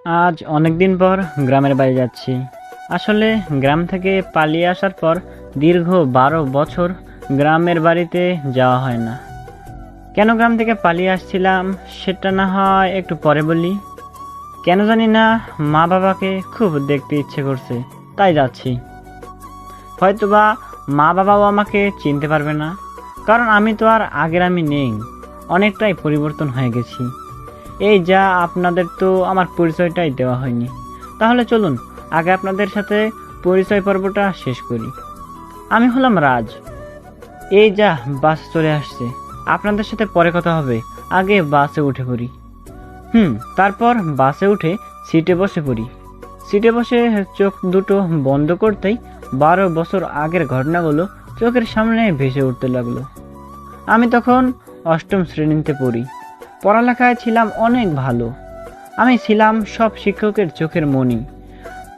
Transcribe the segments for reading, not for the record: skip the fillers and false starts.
আজ অনেক দিন পর গ্রামের বাড়ি যাচ্ছি। আসলে গ্রাম থেকে পালিয়ে আসার পর দীর্ঘ 12 বছর গ্রামের বাড়িতে যাওয়া হয় না। কেন গ্রাম থেকে পালিয়ে আসছিলাম সেটা না হয় একটু পরে বলি। কেন জানি না, মা বাবাকে খুব দেখতে ইচ্ছে করছে, তাই যাচ্ছি। হয়তোবা মা বাবাও আমাকে চিনতে পারবে না, কারণ আমি তো আর আগের আমি নেই, অনেকটাই পরিবর্তন হয়ে গেছি। এই যা, আপনাদের তো আমার পরিচয়টাই দেওয়া হয়নি। তাহলে চলুন আগে আপনাদের সাথে পরিচয় পর্বটা শেষ করি। আমি হলাম রাজ। এই যা, বাস চলে আসছে, আপনাদের সাথে পরে কথা হবে, আগে বাসে উঠে পড়ি। তারপর বাসে উঠে সিটে বসে পড়ি। সিটে বসে চোখ দুটো বন্ধ করতেই 12 বছর আগের ঘটনাগুলো চোখের সামনে ভেসে উঠতে লাগলো। আমি তখন অষ্টম শ্রেণীতে পড়ি। পড়ালেখায় ছিলাম অনেক ভালো। আমি ছিলাম সব শিক্ষকের চোখের মণি।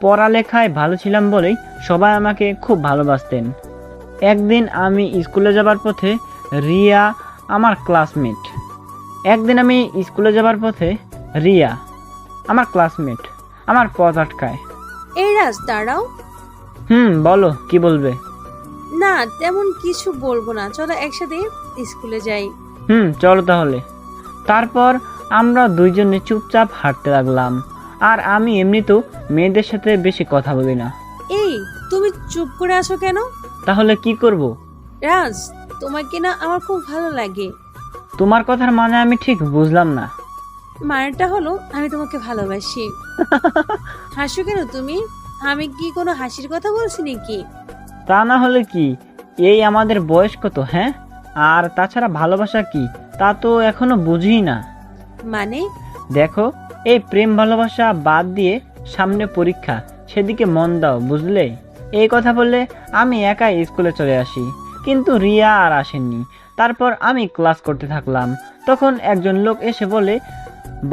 পড়ালেখায় ভালো ছিলাম বলেই সবাই আমাকে খুব ভালোবাসতেন। একদিন আমি স্কুলে যাবার পথে রিয়া আমার ক্লাসমেট আমার পথ আটকায়। এই রাজ, দাঁড়াও। বলো, কি বলবে? না, তেমন কিছু বলবো না, চলো একসাথে স্কুলে যাই। চলো তাহলে। তারপর আমরা দুইজনে চুপচাপ হাঁটতে লাগলাম। আর আমি এমনিতেও মেয়েদের সাথে বেশি কথা বলি না। এই, তুমি চুপ করে আছো কেন? তাহলে কি করব? রাজ, তোমাকে না আমার খুব ভালো লাগে। তোমার কথার মানে আমি ঠিক বুঝলাম না। মানেটা হলো আমি তোমাকে ভালোবাসি। হাসো কেন তুমি? আমি কি কোনো হাসির কথা বলছি নাকি? তা না হলে কি, এই আমাদের বয়স কত, হ্যাঁ? আর তাছাড়া ভালোবাসা কি তা তো এখনো বুঝিই না। মানে? দেখো, এই প্রেম ভালোবাসা বাদ দিয়ে সামনে পরীক্ষা, সেদিকে মন দাও, বুঝলে? এই কথা বললে আমি একাই স্কুলে চলে আসি, কিন্তু রিয়া আর আসেননি। তারপর আমি ক্লাস করতে থাকলাম। তখন একজন লোক এসে বলে,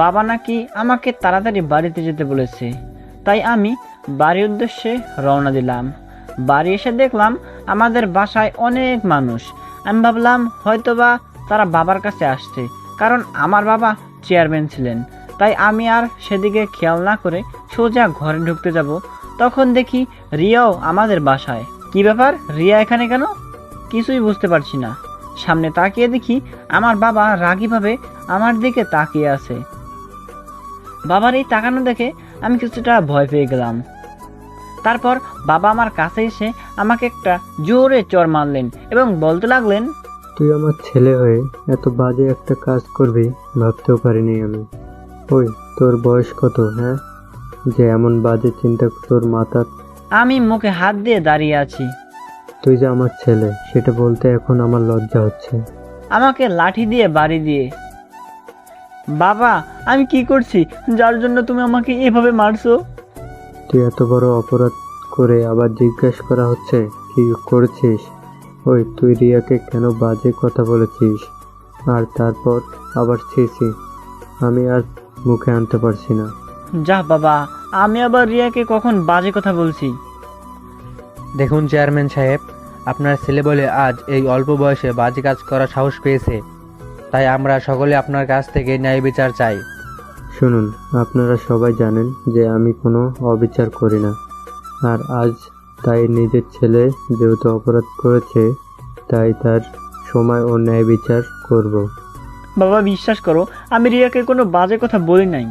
বাবা নাকি আমাকে তাড়াতাড়ি বাড়িতে যেতে বলেছে। তাই আমি বাড়ির উদ্দেশ্যে রওনা দিলাম। বাড়ি এসে দেখলাম আমাদের বাসায় অনেক মানুষ। আমি ভাবলাম হয়তোবা তারা বাবার কাছে আসছে, কারণ আমার বাবা চেয়ারম্যান ছিলেন। তাই আমি আর সেদিকে খেয়াল না করে সোজা ঘরে ঢুকতে যাব। তখন দেখি রিয়াও আমাদের বাসায়। কি ব্যাপার, রিয়া এখানে কেন? কিছুই বুঝতে পারছি না। সামনে তাকিয়ে দেখি আমার বাবা রাগীভাবে আমার দিকে তাকিয়ে আছে। বাবার এই তাকানো দেখে আমি কিছুটা ভয় পেয়ে গেলাম। তারপর বাবা আমার কাছে এসে আমাকে একটা জোরে চড় মারলেন এবং বলতে লাগলেন, তুই আমার ছেলে হয়ে এত বাজে একটা কাজ করবি ভাবতেও পারিনি আমি। ওই, তোর বয়স কত, হ্যাঁ, যে এমন বাজে চিন্তা তোর মাথা? আমি মুখে হাত দিয়ে দাঁড়িয়ে আছি। তুই যে আমার ছেলে সেটা বলতে এখন আমার লজ্জা হচ্ছে। আমাকে লাঠি দিয়ে বাড়ি দিয়ে। বাবা, আমি কি করছি যার জন্য তুমি আমাকে এভাবে মারছো? তুই এত বড় অপরাধ করে আবার জিজ্ঞেস করা হচ্ছে কি করেছিস? ওই, তুই রিয়াকে কেন বাজে কথা বলেছিস? আর তারপর আবার ছি, আমি আর মুখে আনতে পারছি না। যা বাবা, আমি আবার রিয়াকে কখন বাজে কথা বলছি? দেখুন চেয়ারম্যান সাহেব, আপনার ছেলে বলে আজ এই অল্প বয়সে বাজে কাজ করার সাহস পেয়েছে। তাই আমরা সকলে আপনার কাছ থেকে ন্যায় বিচার চাই। শুনুন, আপনারা সবাই জানেন যে আমি কোনো অবিচার করি না। আর আজ তাই নিজের ছেলে যেহেতু অপরাধ করেছে, তাই তার সময় ও ন্যায় বিচার করব। বাবা, বিশ্বাস করো, আমি রিয়াকে কোনো বাজে কথা বলি নাই।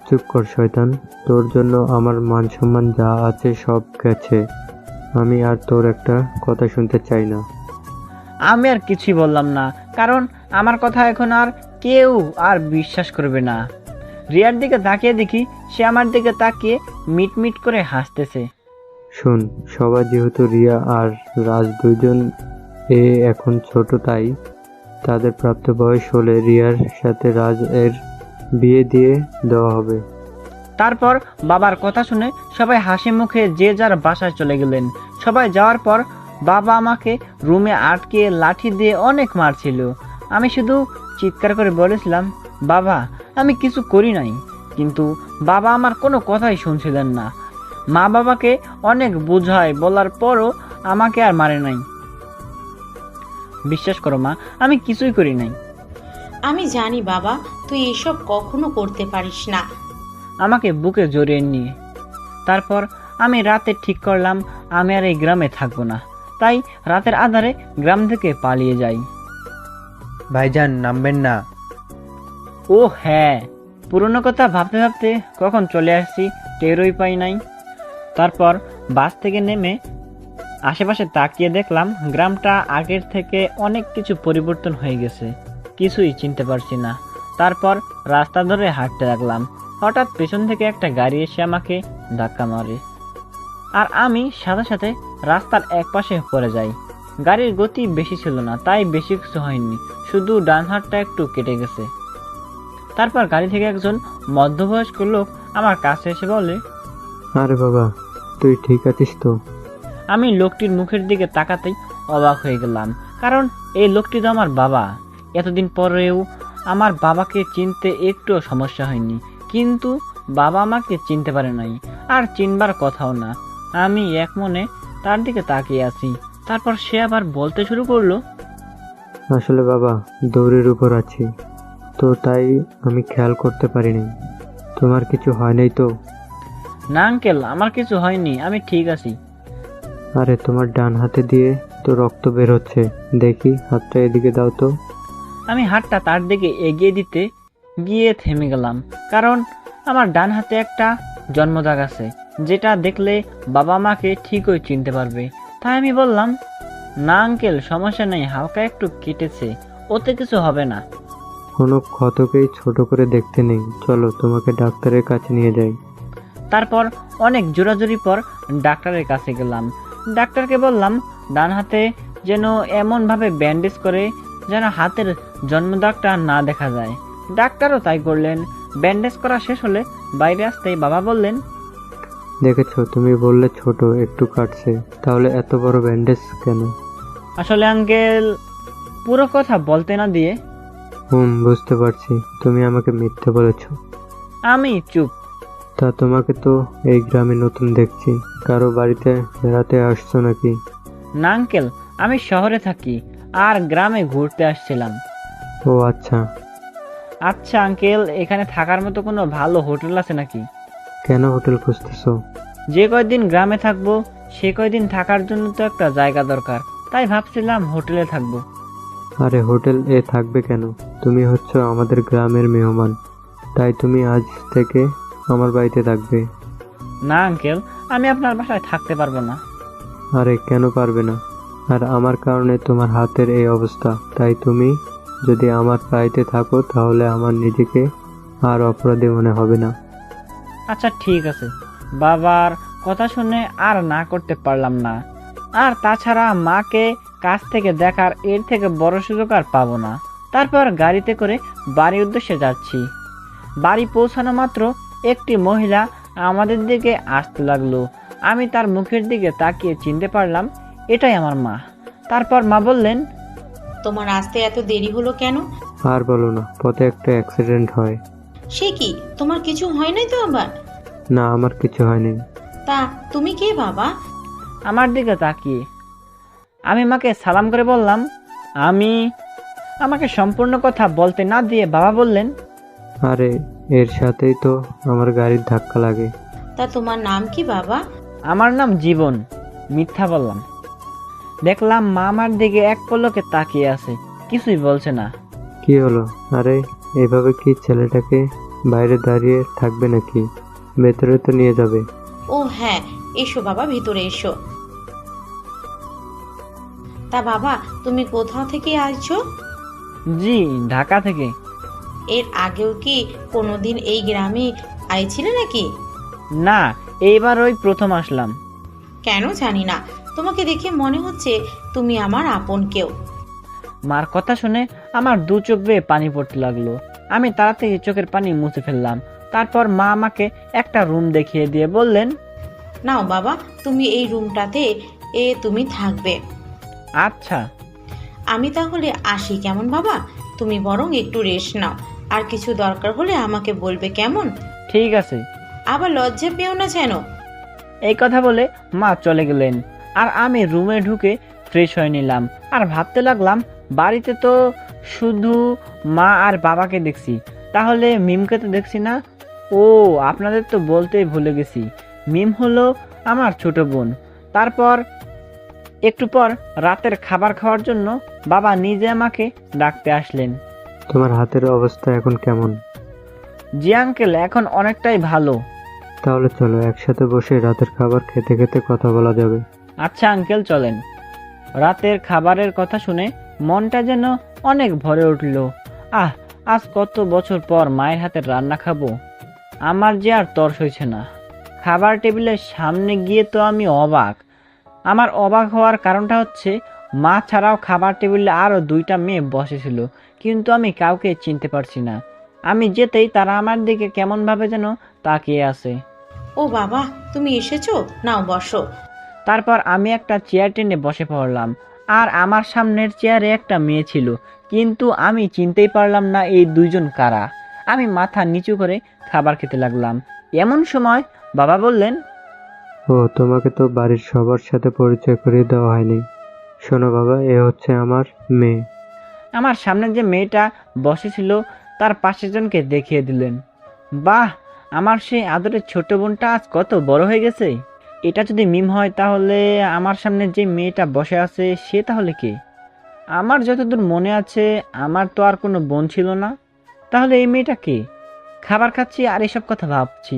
চুপ কর শয়তান, তোর জন্য আমার মান সম্মান যা আছে সব গেছে। আমি আর তোর একটা কথা শুনতে চাই না। আমি আর কিছুই বললাম না, কারণ আমার কথা এখন আর কেউ আর বিশ্বাস করবে না। রিয়ার দিকে তাকিয়ে দেখি সে আমার দিকে তাকিয়ে মিটমিট করে হাসতেছে। শোন, সবাই যেহেতু রিয়া আর রাজ দুইজন এখন ছোট, তাই তাদের প্রাপ্ত বয়স হলে রিয়ার সাথে রাজ এর বিয়ে দিয়ে দেওয়া হবে। তারপর বাবার কথা শুনে সবাই হাসি মুখে যে যার বাসায় চলে গেলেন। সবাই যাওয়ার পর বাবা আমাকে রুমে আটকে লাঠি দিয়ে অনেক মারছিল। আমি শুধু চিৎকার করে বলেছিলাম, বাবা, আমি কিছু করি নাই। কিন্তু বাবা আমার কোনো কথাই শুনছিলেন না। মা বাবাকে অনেক বোঝায় বলার পরও আমাকে আর মারে নাই। বিশ্বাস করো মা, আমি কিছুই করি নাই। আমি জানি বাবা, তুই এসব কখনো করতে পারিস না। আমাকে বুকে জড়িয়ে নিয়ে। তারপর আমি রাতে ঠিক করলাম আমি আর এই গ্রামে থাকবো না, তাই রাতের আধারে গ্রাম থেকে পালিয়ে যাই। ভাইজান নামবেন না। ও হ্যাঁ, পুরনো কথা ভাবতে ভাবতে কখন চলে আসছি টেরই পাই নাই। তারপর বাস থেকে নেমে আশেপাশে তাকিয়ে দেখলাম গ্রামটা আগের থেকে অনেক কিছু পরিবর্তন হয়ে গেছে, কিছুই চিনতে পারছি না। তারপর রাস্তা ধরে হাঁটতে লাগলাম। হঠাৎ পেছন থেকে একটা গাড়ি এসে আমাকে ধাক্কা মারে, আর আমি সাথে সাথে রাস্তার এক পাশে পড়ে যাই। গাড়ির গতি বেশি ছিল না, তাই বেশি কিছু হয়নি, শুধু ডান হাতটা একটু কেটে গেছে। তারপর গাড়ি থেকে একজন মধ্যবয়স্ক লোক আমার কাছে এসে বলে, আরে বাবা, তুই ঠিক আছিস তো? আমি লোকটির মুখের দিকে তাকাতেই অবাক হয়ে গেলাম, কারণ এই লোকটি তো আমার বাবা। এতদিন পরেও আমার বাবাকে চিনতে একটুও সমস্যা হয়নি, কিন্তু বাবা আমাকে চিনতে পারে নাই, আর চিনবার কথাও না। আমি এক মনে তার দিকে তাকিয়ে আছি। তারপর সে আবার বলতে শুরু করলো, আসলে বাবা, দৌড়ের উপর আছি তো, তাই আমি খেয়াল করতে পারিনি। তোমার কিছু হয় নাই তো? না আঙ্কেল, আমার কিছু হয়নি, আমি ঠিক আছি। আরে তোমার ডান হাতে দিয়ে তো রক্ত বের হচ্ছে, দেখি হাতটা এদিকে দাও তো। আমি হাতটা তার দিকে এগিয়ে দিতে গিয়ে থেমে গেলাম, কারণ আমার ডান হাতে একটা জন্মদাগ আছে, যেটা দেখলে বাবা মাকে ঠিকই চিনতে পারবে। তাই আমি বললাম, না আঙ্কেল, সমস্যা নেই, হালকা একটু কেটেছে, ওতে কিছু হবে না। কোনো ক্ষতকেই ছোট করে দেখতে নেই, চলো তোমাকে ডাক্তারের কাছে নিয়ে যাই। তারপর অনেক জোরাজুরি পর ডাক্তারের কাছে গেলাম। ডাক্তারকে বললাম ডান হাতে যেন এমনভাবে ব্যান্ডেজ করে যেন হাতের জন্মদাগটা না দেখা যায়। ডাক্তারও তাই করলেন। ব্যান্ডেজ করা শেষ হলে বাইরে আসতেই বাবা বললেন, দেখেছো, তুমি বললে ছোট, একটু কাটছে, তাহলে এত বড় ব্যান্ডেজ কেন? আসলে আঙ্কেল, পুরো কথা বলতে না দিয়ে বুঝতে পারছি, তুমি আমাকে মিথ্যে বলেছো। আমি চুপ। তা তোমাকে তো এই গ্রামে নতুন দেখছি, কারো বাড়িতে বেড়াতে আসছো নাকি? না আঙ্কেল, আমি শহরে থাকি আর গ্রামে ঘুরতে আসছিলাম। ও আচ্ছা। আচ্ছা আঙ্কেল, এখানে থাকার মতো কোনো ভালো হোটেল আছে নাকি? কেন হোটেল খুঁজতেছো? যে কয়দিন গ্রামে থাকবো সে কয়দিন থাকার জন্য তো একটা জায়গা দরকার, তাই ভাবছিলাম হোটেলে থাকবো। আরে হোটেল এ থাকবে কেন? তুমি হচ্ছে আমাদের গ্রামের মেহমান, তাই তুমি আজ থেকে আমার বাড়িতে থাকবে। না আঙ্কেল, আমি আপনার বাসায় থাকতে পারবো না। আরে কেন পারবে না? আর আমার কারণে তোমার হাতের এই অবস্থা, তাই তুমি যদি আমার বাড়িতে থাকো তাহলে আমার নিজেকে আর অপরাধী মনে হবে না। আচ্ছা ঠিক আছে। বাবার কথা শুনে আর না করতে পারলাম না। আর তাছাড়া মাকে কাছ থেকে দেখার এর থেকে বড় সুযোগ আর পাবো না। তারপর গাড়িতে করে বাড়ির উদ্দেশ্যে যাচ্ছি। বাড়ি পৌঁছানো মাত্র একটি মহিলা আমাদের দিকে আসতে লাগলো। আমি তার মুখের দিকে তাকিয়ে চিনতে পারলাম এটাই আমার মা। তারপর মা বললেন, তোমার আসতে এত দেরি হলো কেন? আর বলো না, পথে একটা অ্যাক্সিডেন্ট হয়। সে কি, তোমার কিছু হয় নাই তো আবার? না, আমার কিছু হয়নি। তা তুমি কে বাবা? আমার দিকে তাকিয়ে আমি মাকে সালাম করে বললাম, আমাকে সম্পূর্ণ কথা বলতে না দিয়ে বাবা বললেন, আরে এর সাথেই তো আমার গাড়ির ধাক্কা লাগে। তা তোমার নাম কি বাবা? আমার নাম জীবন। মিথ্যা বললাম। দেখলাম মা আমার দিকে এক পলকে তাকিয়ে আছে, কিছুই বলছে না। কি হলো? আরে এভাবে কি ছেলেটাকে বাইরে দাঁড়িয়ে থাকবে নাকি? ভেতরে তো নিয়ে যাবে। ও হ্যাঁ, এসো বাবা, ভিতরে এসো। তা বাবা, তুমি কোথা থেকে আসছো? জি, ঢাকা থেকে। এর আগেও কি কোনোদিন এই গ্রামে আইছিলে নাকি? না, এইবার ওই প্রথম আসলাম। কেন জানি না, তোমাকে দেখে মনে হচ্ছে তুমি আমার আপন কেউ। মার কথা শুনে আমার দু চোখ বেয়ে পানি পড়তে লাগলো। আমি তাড়াতাড়ি চোখের পানি মুছে ফেললাম। তারপর মা আমাকে একটা রুম দেখিয়ে দিয়ে বললেন, নাও বাবা, তুমি এই রুমটাতে তুমি থাকবে। আচ্ছা। আমি তাহলে আসি কেমন বাবা? তুমি বরং একটু রেস্ট নাও, আর কিছু দরকার হলে আমাকে বলবে, কেমন? ঠিক আছে। আবার লজ্জা পেও না যেন। এই কথা বলে মা চলে গেলেন, আর আমি রুমে ঢুকে ফ্রেশ হয়ে নিলাম। আর ভাবতে লাগলাম, বাড়িতে তো শুধু মা আর বাবাকে দেখছি, তাহলে মিমকে তো দেখছি না। ও, আপনাদের তো বলতেই ভুলে গেছি, মিম হলো আমার ছোট বোন। তারপর একটু পর রাতের খাবার খাওয়ার জন্য বাবা নিজে আমাকে ডাকতে আসলেন। তোমার হাতের অবস্থা এখন কেমন? জি আঙ্কেল, এখন অনেকটাই ভালো। তাহলে চলো একসাথে বসে রাতের খাবার খেতে খেতে কথা বলা যাবে। আচ্ছা আঙ্কেল, চলেন। রাতের খাবারের কথা শুনে মনটা যেন অনেক ভরে উঠল। আজ কত বছর পর মায়ের হাতের রান্না খাবো। আমার যে আর তর্স হয়েছে না। খাবার টেবিলের সামনে গিয়ে তো আমি অবাক। আমার অবাক হওয়ার কারণটা হচ্ছে, মা ছাড়াও খাবার টেবিলে আরও 2টা মেয়ে বসেছিল, কিন্তু আমি কাউকে চিনতে পারছি না। আমি যেতেই তারা আমার দিকে কেমনভাবে যেন তাকিয়ে আছে। ও বাবা, তুমি এসেছো, নাও বসো। তারপর আমি একটা চেয়ার টেনে বসে পড়লাম, আর আমার সামনের চেয়ারে একটা মেয়ে ছিল, কিন্তু আমি চিনতেই পারলাম না এই 2জন কারা। আমি মাথা নিচু করে খাবার খেতে লাগলাম। এমন সময় বাবা বললেন, ও, তোমাকে তো বাড়ির সবার সাথে পরিচয় করিয়ে দেওয়া হয়নি। শোনো বাবা, এ হচ্ছে আমার মেয়ে। আমার সামনে যে মেয়েটা বসেছিল তার পাশের জনকে দেখিয়ে দিলেন। বাহ, আমার সেই আদরের ছোট বোনটা আজ কত বড় হয়ে গেছে। এটা যদি মিম হয়, তাহলে আমার সামনে যে মেয়েটা বসে আছে সে তাহলে কে? আমার যতদূর মনে আছে, আমার তো আর কোনো বোন ছিল না। তাহলে এই মেয়েটা কে? খাবার খাচ্ছি আর এসব কথা ভাবছি,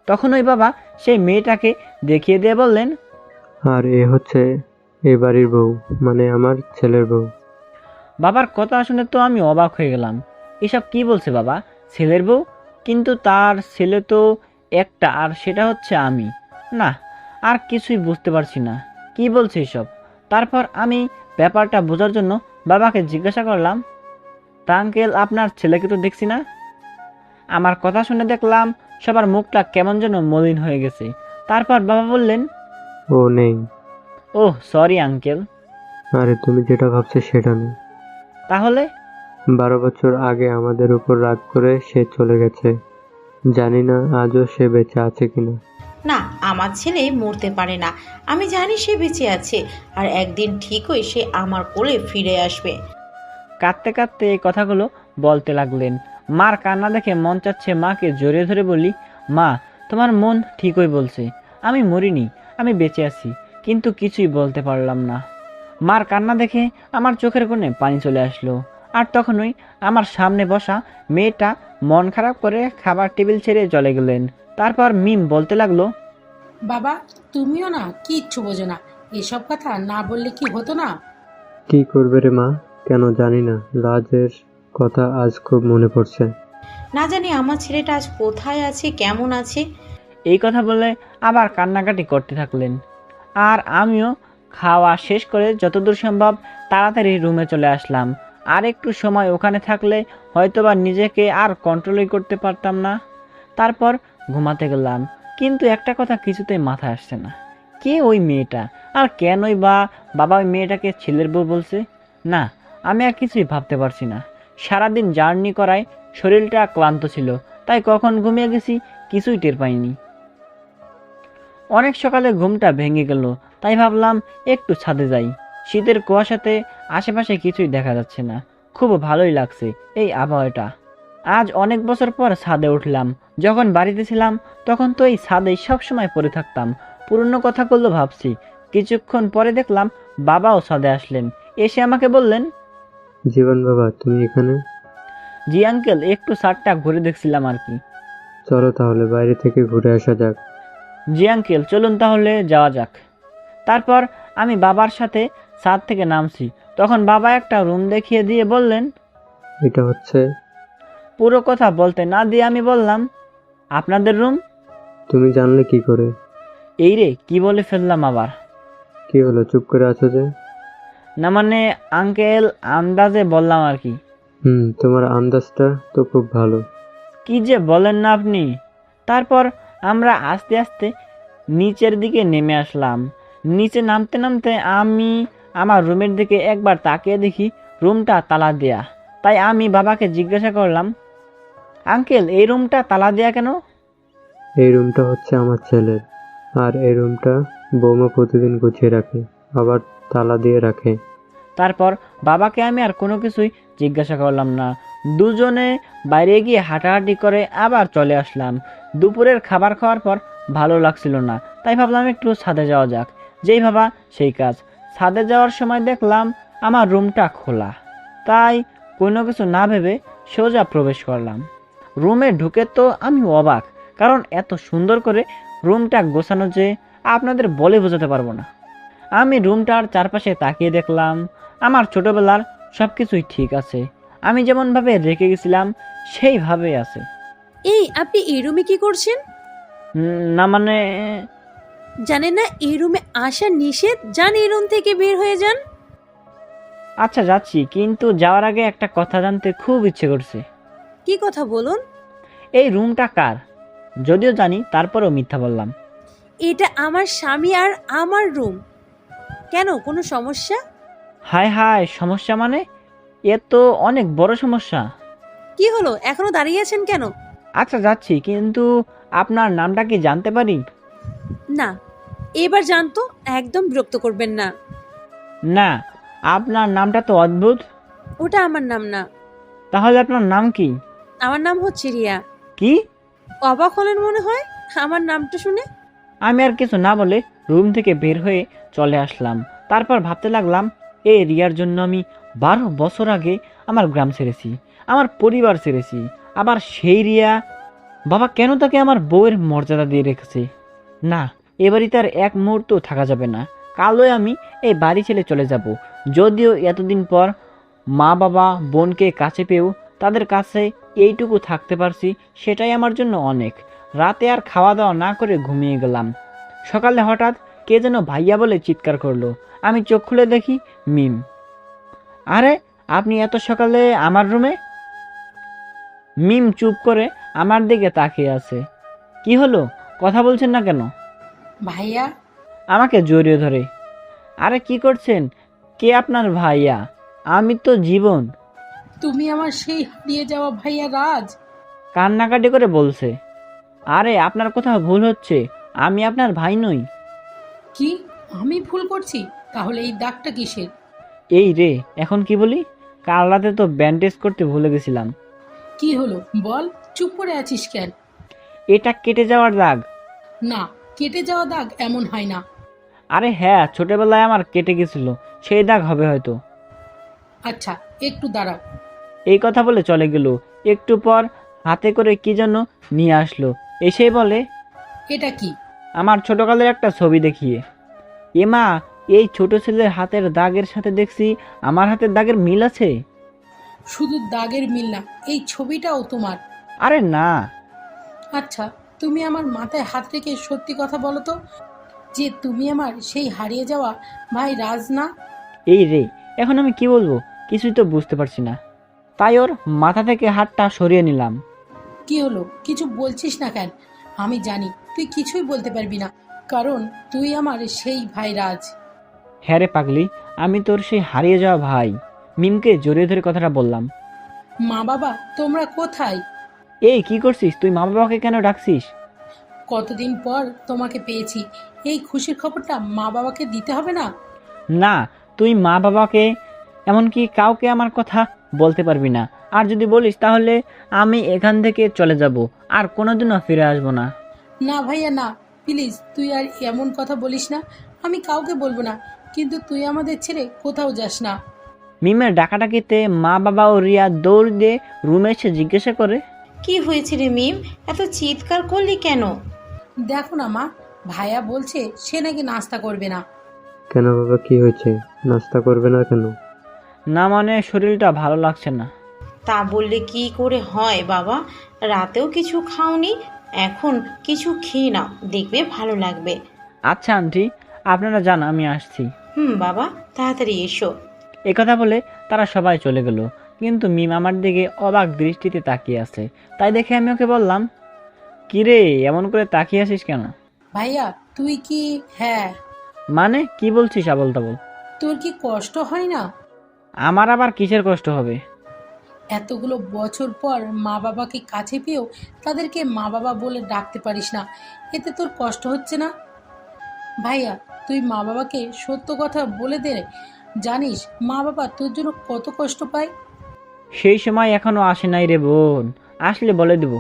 তখন ওই বাবা সেই মেয়েটাকে দেখিয়ে দিয়ে বললেন, আর এ হচ্ছে এ বাড়ির বউ, মানে আমার ছেলের বউ। বাবার কথা শুনে তো আমি অবাক হয়ে গেলাম। এসব কি বলছে বাবা? ছেলের বউ? কিন্তু তার ছেলে তো একটা, আর সেটা হচ্ছে আমি। না, আর কিছুই বুঝতে পারছি না কি বলছে এসব। তারপর আমি ব্যাপারটা বোঝার জন্য বাবাকে জিজ্ঞাসা করলাম, তা আঙ্কেল, আপনার ছেলেকে তো দেখছি না। আমার কথা শুনে দেখলাম সবার মুখটা কেমন যেন মলিন হয়ে গেছে। তারপর বাবা বললেন, ও নেই। Oh sorry uncle. আরে তুমি যেটা ভাবছো সেটা না। তাহলে? 12 বছর আগে আমাদের উপর রাগ করে সে চলে গেছে। জানি না আজও সে বেঁচে আছে কিনা। না, আমার ছেলে মরতে পারে না। আমি জানি সে বেঁচে আছে, আর একদিন ঠিকই সে আমার কোলে ফিরে আসবে। কাঁদতে কাঁদতে এই কথাগুলো বলতে লাগলেন। মার কান্না দেখে মন চাচ্ছে মাকে জড়িয়ে ধরে বলি, মা, তোমার মন ঠিকই বলছে, আমি মরিনি, আমি বেঁচে আছি। কিন্তু কিছুই বলতে পারলাম না। মার কান্না দেখে আমার চোখের কোণে পানি চলে আসলো। আর তখনই আমার সামনে বসা মেয়েটা মন খারাপ করে খাবার টেবিল ছেড়ে চলে গেলেন। তারপর মিম বলতে লাগলো, বাবা, তুমিও না কিচ্ছু বোঝো না, এসব কথা না বললে কি হতো না? কি করবে রে মা? কেন জানি না, রাজের কথা আজ খুব মনে পড়ছে। না জানি আমার ছেলেটা আজ কোথায় আছে, কেমন আছে। এই কথা বলে আবার কান্নাকাটি করতে থাকলেন। আর আমিও খাওয়া শেষ করে যতদূর সম্ভব তাড়াতাড়ি রুমে চলে আসলাম। আর একটু সময় ওখানে থাকলে হয়তোবা নিজেকে আর কন্ট্রোলই করতে পারতাম না। তারপর ঘুমাতে গেলাম, কিন্তু একটা কথা কিছুতেই মাথায় আসছে না, কে ওই মেয়েটা, আর কেনই বা বাবা ওই মেয়েটাকে ছেলের বউ বলছে। না, আমি আর কিছুই ভাবতে পারছি না। সারাদিন জার্নি করায় শরীরটা ক্লান্ত ছিল, তাই কখন ঘুমিয়ে গেছি কিছুই টের পাইনি। অনেক সকালে ঘুমটা ভেঙে গেল, তাই ভাবলাম একটু ছাদে যাই। শীতের কুয়াশাতে আশেপাশে কিছুই দেখা যাচ্ছে না, খুব ভালোই লাগছে এই আবহাওয়াটা। আজ অনেক বছর পর ছাদে উঠলাম। যখন বাড়িতে ছিলাম তখন তো এই ছাদেই সবসময় পড়ে থাকতাম। পুরনো কথাগুলো ভাবছি। কিছুক্ষণ পরে দেখলাম বাবাও ছাদে আসলেন। এসে আমাকে বললেন, জীবন বাবা, তুমি এখানে? জি আঙ্কেল, একটু ছাদটা ঘুরে দেখছিলাম আর কি। চলো তাহলে বাইরে থেকে ঘুরে আসা যাক। জি আঙ্কেল, চলুন তাহলে যাওয়া যাক। তারপর আমি বাবার সাথে ছাদ থেকে নামছি। তখন বাবা একটা রুম দেখিয়ে দিয়ে বললেন, এটা হচ্ছে? পুরো কথা বলতে না দিয়ে আমি বললাম, আপনাদের রুম। তুমি জানলে কি করে? এই রে, কি বলে ফেললাম আবার। কি হলো, চুপ করে আছো যে? না মানে আঙ্কেল, আন্দাজে বললাম আর কি। তোমার আন্দাজটা তো খুব ভালো। কি যে বলেন না আপনি। তারপর আমরা আস্তে আস্তে নিচের দিকে নেমে আসলাম। নিচে নামতে নামতে আমি আমার রুমের দিকে একবার তাকিয়ে দেখি রুমটা তালা দেয়া। তাই আমি বাবাকে জিজ্ঞাসা করলাম, আঙ্কেল, এই রুমটা তালা দেয়া কেন? এই রুমটা হচ্ছে আমার ছেলের, আর এই রুমটা বৌমা প্রতিদিন গুছিয়ে রাখে, আবার তালা দিয়ে রাখে। তারপর বাবাকে আমি আর কোনো কিছুই জিজ্ঞাসা করলাম না। দুজনে বাইরে গিয়ে হাঁটাহাঁটি করে আবার চলে আসলাম। দুপুরের খাবার খাওয়ার পর ভালো লাগছিল না, তাই ভাবলাম একটু ছাদে যাওয়া যাক। যেই ভাবা সেই কাজ। ছাদে যাওয়ার সময় দেখলাম আমার রুমটা খোলা, তাই কোনো কিছু না ভেবে সোজা প্রবেশ করলাম। রুমে ঢুকে তো আমি অবাক, কারণ এত সুন্দর করে রুমটা গোছানো যে আপনাদের বলে বোঝাতে পারবো না। আমি রুমটার চারপাশে তাকিয়ে দেখলাম আমার ছোটবেলার সব কিছুই ঠিক আছে, আমি যেমনভাবে রেখে গেছিলাম সেইভাবেই আছে। এই আপনি এই রুমে কি করছেন? না মানে, জানেন না এই রুমে আসা নিষেধ? যান এই রুম থেকে বের হয়ে যান। আচ্ছা যাচ্ছি, কিন্তু যাওয়ার আগে একটা কথা জানতে খুব ইচ্ছে করছে। কি কথা বলুন? এই রুমটা কার? যদিও জানি তারপরেও মিথ্যা বললাম। এটা আমার স্বামী আর আমার রুম। কেন, কোনো সমস্যা? হায় হায়, সমস্যা মানে? এ তো অনেক বড় সমস্যা। কি হলো, এখনো দাঁড়িয়ে আছেন কেন? আচ্ছা যাচ্ছি, কিন্তু আপনার নামটা কি জানতে পারি? না, এবার জানতো, একদম বিরক্ত করবেন না। না, আপনার নামটা তো অদ্ভুত। ওটা আমার নাম না। তাহলে আপনার নাম কি? আমার নাম হচ্ছে রিয়া। কি? অবাক হলেন মনে হয় আমার নামটা শুনে। আমি আর কিছু না বলে রুম থেকে বের হয়ে চলে আসলাম। তারপর ভাবতে লাগলাম, এই রিয়ার জন্য আমি 12 বছর আগে আমার গ্রাম ছেড়েছি, আমার পরিবার ছেড়েছি। আবার সেই রিয়া, বাবা কেন তাকে আমার বউয়ের মর্যাদা দিয়ে রেখেছে? না, এ বাড়িতে আর এক মুহূর্ত থাকা যাবে না। কালই আমি এই বাড়ি ছেড়ে চলে যাব। যদিও এতদিন পর মা বাবা বোনকে কাছে পেয়েও তাদের কাছে এইটুকু থাকতে পারছি, সেটাই আমার জন্য অনেক। রাতে আর খাওয়া দাওয়া না করে ঘুমিয়ে গেলাম। সকালে হঠাৎ কে যেন ভাইয়া বলে চিৎকার করলো। আমি চোখ খুলে দেখি মিম। আরে, আপনি এত সকালে আমার রুমে? মিম চুপ করে আমার দিকে তাকিয়ে আছে। কি হলো, কথা বলছেন না কেন? ভাইয়া, আমাকে জড়িয়ে ধরে। আরে কি করছেন? কে আপনার ভাইয়া? আমি তো জীবন। তুমি আমার সেই হারিয়ে যাওয়া ভাইয়া রাজ। কান্নাকাটি করে বলছে। আরে আপনার কোথাও ভুল হচ্ছে, আমি আপনার ভাই নই। কি, আমি ভুল করছি? তাহলে এই দাগটা কিসের? এই রে, এখন কি বলি? কাল রাতে তো ব্যান্ডেজ করতে ভুলে গেছিলাম। কি হলো বল, চুপ করে আছিস কেন? এটা কেটে যাওয়ার দাগ। না, কেটে যাওয়া দাগ এমন হয় না। আরে হ্যাঁ, ছোটবেলায় আমার কেটে গেছিল, সেই দাগ হবে হয়তো। আচ্ছা, একটু দাঁড়াও। এই কথা বলে চলে গেল। একটু পর হাতে করে কি যেন নিয়ে আসলো, এসেই বলে, এটা কি? আমার ছোটকালের একটা ছবি দেখিয়ে। এমা, এই ছোট ছেলের হাতের দাগের সাথে দেখছি আমার হাতের দাগের মিল আছে। শুধু দাগের মিল না, এই ছবিটাও তোমার? আরে না। আচ্ছা, তুমি আমার মাথায় হাত রেখে সত্যি কথা বলো তো, যে তুমি আমার সেই হারিয়ে যাওয়া ভাই রাজ না? এই রে, এখন আমি কি বলবো কিছুই তো বুঝতে পারছি না। তাই ওর মাথা থেকে হাতটা সরিয়ে নিলাম। কি হলো, কিছু বলছিস না কেন? আমি জানি তুই কিছুই বলতে পারবি না, কারণ তুই আমার সেই ভাই রাজ। হ্যাঁ রে পাগলি, আমি তোর সেই হারিয়ে যাওয়া ভাই। মিমকে জড়িয়ে ধরে কথাটা বললাম। মা বাবা তোমরা কোথায়? এই কি করছিস তুই? মা বাবাকে কেন ডাকছিস? কতদিন পর তোমাকে পেয়েছি, এই খুশির খবরটা মা বাবাকে দিতে হবে না? না, তুই মা বাবাকে, এমনকি কাউকে আমার কথা বলতে পারবি না। আর যদি বলিস তাহলে আমি এখান থেকে চলে যাব, আর কোনোদিনও ফিরে আসবো না। না ভাইয়া না, প্লিজ তুই আর এমন কথা বলিস না। আমি কাউকে বলবো না, কিন্তু তুই আমাদের ছেড়ে কোথাও যাস না। মিমের ডাকাডাকিতে মা বাবা ও রিয়া দৌড় দিয়ে রুমে এসে জিজ্ঞাসা করে, কি হয়েছে রে মিম, এত চিৎকার করলি কেন? দেখো না মা, ভাইয়া বলছে সে নাকি নাস্তা করবে না। কেন বাবা, কি হয়েছে? নাস্তা করবে না কেন? না মানে শরীরটা ভালো লাগছে না। তা বললে কি করে হয় বাবা, রাতেও কিছু খাওনি, এখন কিছু খেয়ে নাও, দেখবে ভালো লাগবে। আচ্ছা আন্টি, আপনারা যান, আমি আসছি। বাবা তাড়াতাড়ি এসো। একথা বলে তারা সবাই চলে গেল, কিন্তু মিম আমার দিকে অবাক দৃষ্টিতে তাকিয়ে আছে। তাই দেখে আমি ওকে বললাম, কিরে এমন করে তাকিয়ে আছিস কেন? ভাইয়া তুই কি, হ্যাঁ, মানে কি বলছিস আবল তাবল? তোর কি কষ্ট হয় না? আমার আবার কিসের কষ্ট হবে? এতগুলো বছর পর মা বাবাকে কাছে পেয়েও তাদেরকে মা বাবা বলে ডাকতে পারিস না, এতে তোর কষ্ট হচ্ছে না? ভাইয়া তুই মা বাবাকে সত্য কথা বলে দে, জানিস মা বাবা তোর জন্য কত কষ্ট পায়। সেই সময় এখনো আসে নাই রে বোন, আসলে বলে দেব।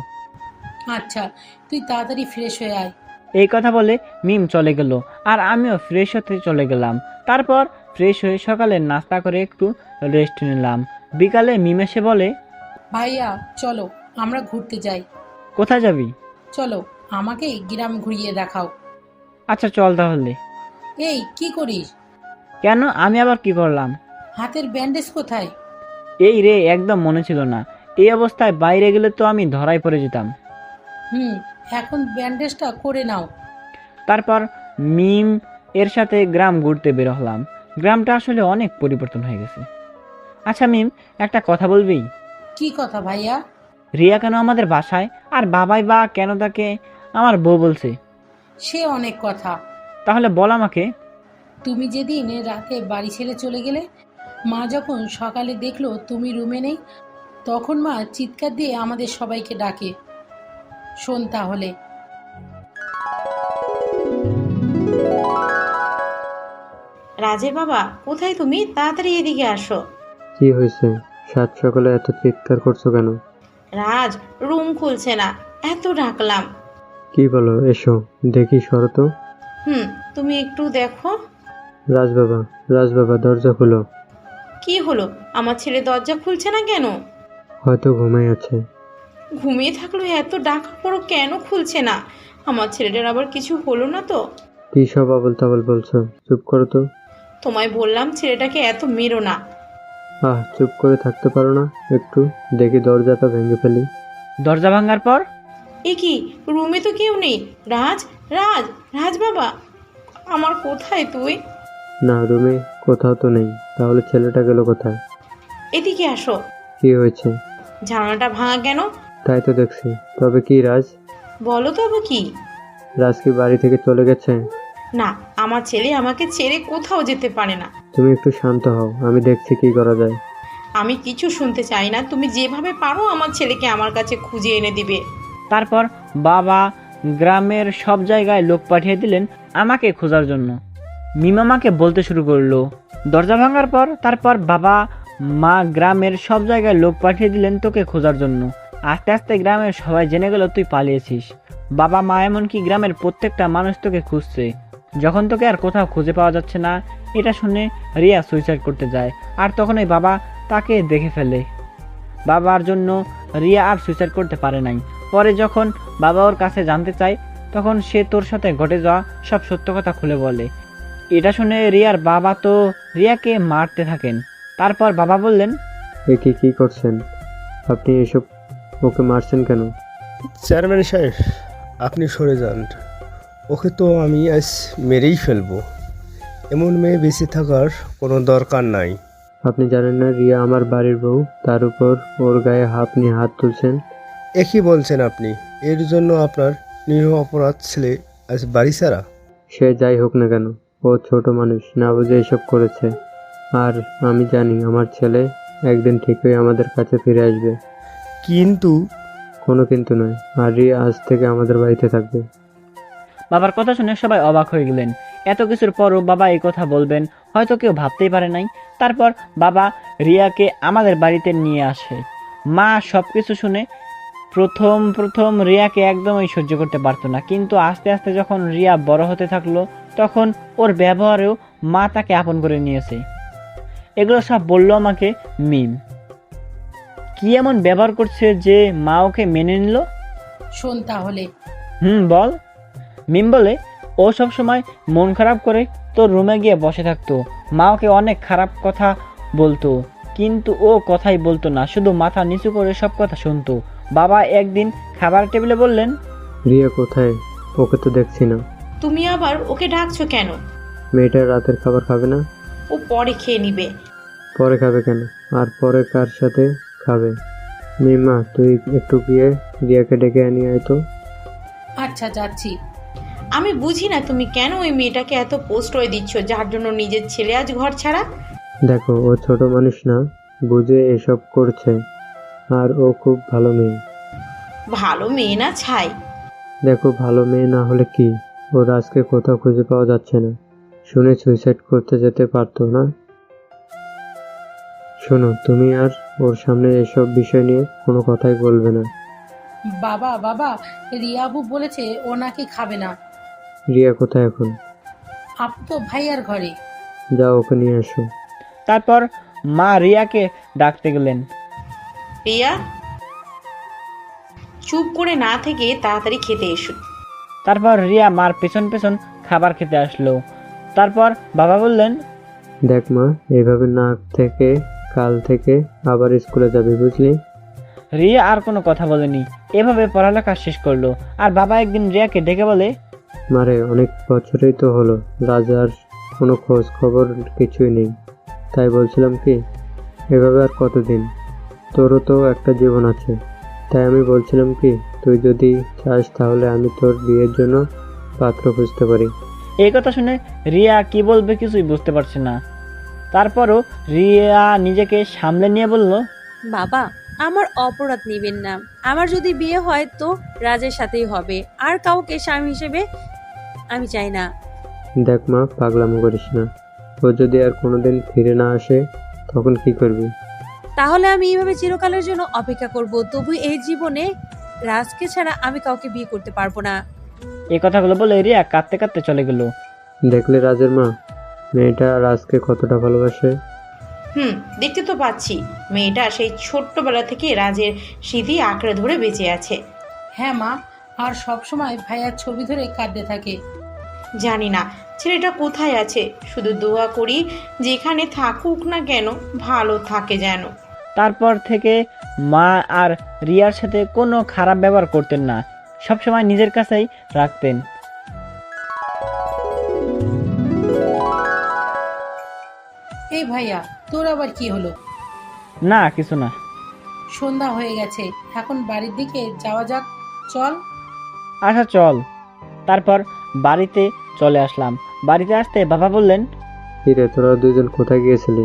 আচ্ছা, তুই তাড়াতাড়ি ফ্রেশ হয়ে আয়। এই কথা বলে মিম চলে গেল, আর আমিও ফ্রেশ হতে চলে গেলাম। তারপর ফ্রেশ হয়ে সকালে নাস্তা করে একটু রেস্ট নিলাম। বিকালে মিম এসে বলে, ভাইয়া চলো আমরা ঘুরতে যাই। কোথায় যাবি? চলো, আমাকে গ্রাম ঘুরিয়ে দেখাও। আচ্ছা চল তাহলে। এই কি করিস? কেন, আমি আবার কি করলাম? হাতের ব্যান্ডেজ কোথায়? এই রে, একদম মনে ছিল না। এই অবস্থায় বাইরে গেলে তো আমি ধরাই পড়ে যেতাম। এখন ব্যান্ডেজটা করে নাও। তারপর মিম এর সাথে গ্রাম ঘুরতে বের হলাম। গ্রামটা আসলে অনেক পরিবর্তন হয়ে গেছে। আচ্ছা মিম, একটা কথা বলবি? কি কথা ভাইয়া? রিয়া কেন আমাদের বাসায়, আর বাবাই বা কেন তাকে আমার বউ বলছে? সে অনেক কথা। তাহলে বল আমাকে। তুমি যেদিন রাতে বাড়ি ছেড়ে চলে গেলে, মা যখন সকালে দেখলো তুমি রুমে নেই, তখন মা চিৎকার দিয়ে আমাদের সবাইকে ডাকে। শোন তাহলে। রাজের বাবা, কোথায় তুমি? তাড়াতাড়ি এদিকে আসো। কি হয়েছে? সাত সকালে এত চিৎকার করছো কেন? রাজ রুম খুলছে না, এত ডাকলাম। কি বলো, এসো দেখি, সরো তো। তুমি একটু দেখো। রাজবাবা, রাজবাবা, দরজা খুলো। কি হলো? আমার ছেলে দরজা খুলছে না কেন? হয়তো ঘুমাই আছে। ঘুমিয়ে থাকলো, এত ডাকার পরও কেন খুলছে না? আমার ছেলেটার আবার কিছু হলো না তো? কি সব আবল তাবল বলছো? চুপ করো তো। তোমায় বললাম ছেলেটাকে এত মেরো না। চুপ করে থাকতে পারো না একটু? দেখি দরজাটা ভেঙে ফেলি। দরজা ভাঙার পর? এ কি, রুমে তো কেউ নেই। রাজ, রাজ, রাজ বাবা, আমার কোথায় তুই? না, রুমে কোথাও তো নেই। তাহলে ছেলেটা গেল কোথায়? এদিকে আসো। কি হয়েছে? জানালাটা ভাঙা কেন? তাই তো দেখছি। তবে কি রাজ? বলো তবে কি? রাজ কি বাড়ি থেকে চলে গেছে? না, আমার ছেলে আমাকে ছেড়ে কোথাও যেতে পারে না। তুমি একটু শান্ত হও, আমি দেখছি কি করা যায়। আমি কিছু শুনতে চাই না, তুমি যেভাবে পারো আমার ছেলেকে আমার কাছে খুঁজে এনে দিবে। তারপর বাবা গ্রামের সব জায়গায় লোক পাঠিয়ে দিলেন আমাকে খোঁজার জন্য। মিম আমাকে বলতে শুরু করলো দরজা ভাঙার পর, তারপর বাবা মা গ্রামের সব জায়গায় লোক পাঠিয়ে দিলেন তোকে খোঁজার জন্য। আস্তে আস্তে গ্রামের সবাই জেনে গেল তুই পালিয়েছিস। বাবা মা এমনকি গ্রামের প্রত্যেকটা মানুষ তোকে খুঁজছে। যখন তোকে আর কোথাও খুঁজে পাওয়া যাচ্ছে না, এটা শুনে রিয়া সুইসাইড করতে যায়, আর তখনই বাবা তাকে দেখে ফেলে। বাবার জন্য রিয়া আর সুইসাইড করতে পারে নাই। পরে যখন বাবা ওর কাছে জানতে চায়, তখন সে তোর সাথে ঘটে যাওয়া সব সত্য কথা খুলে বলে। এটা শুনে রিয়ার বাবা তো রিয়াকে মারতে থাকেন। তারপর বাবা বললেন, এ কি করছেন আপনি? এসব ওকে মারছেন কেন? চেয়ারম্যান সাহেব, আপনি সরে যান। ওকে তো আমি আজ মেরেই ফেলবো। এমন মেয়ে বেঁচে থাকার কোনো দরকার নাই। আপনি জানেন না রিয়া আমার বাড়ির বউ? তার উপর ওর গায়ে আপনি হাত তুলছেন। একই বলছেন আপনি? এর জন্য আপনার নিরীহ অপরাধ ছেলে আজ বাড়ি ছাড়া? সে যাই হোক না কেন, ও ছোট মানুষ, না বুঝে এসব করেছে। আর আমি জানি আমার ছেলে একদিন ঠিকই আমাদের কাছে ফিরে আসবে। কিন্তু কোনো কিন্তু নয়। আর রিয়া আজ থেকে আমাদের বাড়িতে থাকবে। বাবার কথা শুনে সবাই অবাক হয়ে গেলেন। এত কিছুর পরও বাবা এই কথা বলবেন হয়তো কেউ ভাবতেই পারে নাই। তারপর বাবা রিয়াকে আমাদের বাড়িতে নিয়ে আসে। মা সব কিছু শুনে প্রথম রিয়াকে একদমই সহ্য করতে পারতো না, কিন্তু আস্তে আস্তে যখন রিয়া বড় হতে থাকলো, তখন ওর ব্যবহারেও মা তাকে আপন করে নিয়েছে। এগুলো সব বললো আমাকে মিম। কি এমন ব্যবহার করছে যে মা ওকে মেনে নিল? শোন তাহলে। বল। মিম বলে, ও সব সময় মন খারাপ করে তোর রুমে গিয়ে বসে থাকতো। মা ওকে অনেক খারাপ কথা বলতো, কিন্তু ও কথাই বলতো না, শুধু মাথা নিচু করে সব কথা শুনতো। বাবা একদিন খাবার টেবিলে বললেন, রিয়া কোথায়? ওকে তো দেখছি না। তুমি আবার ওকে ডাকছো কেন? মেয়েটা রাতের খাবার খাবে না? ও পরে খেয়ে নিবে। পরে খাবে কেন? আর পরে কার সাথে খাবে? মিমা, তুই একটু গিয়ে রিয়াকে ডেকে আনিয়ে আয় তো। আচ্ছা যাচ্ছি। আমি বুঝি না তুমি কেন ওই মেয়েটাকে এত প্রশ্রয় দিচ্ছ, যার জন্য নিজের ছেলে আজ ঘর ছাড়া। দেখো, ও ছোট মানুষ না, বুঝে এসব করছে। আর ও খুব ভালো মেয়ে। ভালো মেয়ে না ছাই। দেখো, ভালো মেয়ে না হলে কি, ও রাজকে কোথাও খুঁজে পাওয়া যাচ্ছে না। শুনে সুইসাইড করতে যেতে পারতো না? শোনো, তুমি আর ওর সামনে এসব বিষয় নিয়ে কোনো কথাই বলবে না। বাবা বাবা, রিয়াবু বলেছে ও নাকি খাবে না। রিয়া কোথায় এখন? আপু তো ভাইয়ার ঘরে। যাও ওকে নিয়ে আসো। তারপর মা রিয়াকে ডাকতে গেলেন। রিয়া, চুপ করে না থেকে তাড়াতাড়ি খেতে এসো। তারপর রিয়া মার পেছন পেছন খাবার খেতে আসলো। তারপর বাবা বললেন, দেখ মা, এইভাবে না থেকে কাল থেকে আবার স্কুলে যাবি, বুঝলি? রিয়া আর কোনো কথা বলেনি, এভাবে পড়ালেখা শেষ করলো। আর বাবা একদিন রিয়াকে ডেকে বলে, মারে অনেক বছরই তো হলো, রাজার কোনো খোঁজ খবর কিছুই নেই। তাই বলছিলাম কি, এভাবে আর কতদিন? তোরও তো একটা জীবন আছে। তাই আমি বলছিলাম কি, তুই যদি চাস তাহলে আমি তোর বিয়ের জন্য পাত্র খুঁজতে পারি। এই কথা শুনে রিয়া কি বলবে কিছুই বুঝতে পারছে না। তারপরও রিয়া নিজেকে সামলে নিয়ে বলল, বাবা, আমার অপরাধ নেবেন না। আমার যদি বিয়ে হয় তো রাজের সাথেই হবে, আর কাউকে স্বামী হিসেবে আমি চাই না। দেখ মা, পাগলামো করিস না। ও যদি আর কোনোদিন ফিরে না আসে তখন কি করবি? তাহলে আমি এইভাবে চিরকালের জন্য অপেক্ষা করব। তবু এই জীবনে রাজকে ছাড়া আমি কাউকে বিয়ে করতে পারবো না। এই কথাগুলো বলে রিয়া কাঁদতে কাঁদতে চলে গেল। দেখলে রাজের মা, মেয়েটা রাজকে কতটা ভালোবাসে। দেখতে তো পাচ্ছি। মেয়েটা সেই ছোট্টবেলা থেকে রাজের স্মৃতি আঁকড়ে ধরে বেঁচে আছে। হ্যাঁ মা, আর সব সময় ভাইয়ার ছবি ধরে কাঁদতে থাকে। জানি না ছেলেটা কোথায় আছে, শুধু দোয়া করি যেখানে থাকুক না কেন ভালো থাকে যেন। তারপর থেকে মা আর রিয়ার সাথে কোনো খারাপ ব্যবহার করতেন না, সবসময় নিজের কাছেই রাখতেন। এই ভাইয়া, তোর আবার কি হলো? না কিছু না। সন্ধ্যা হয়ে গেছে, এখন বাড়ির দিকে যাওয়া যাক, চল। আচ্ছা চল। তারপর বাড়িতে চলে আসলাম। বাড়িতে আসতে বাবা বললেন, কিরে, তোরা দুজন কোথায় গিয়েছিলি?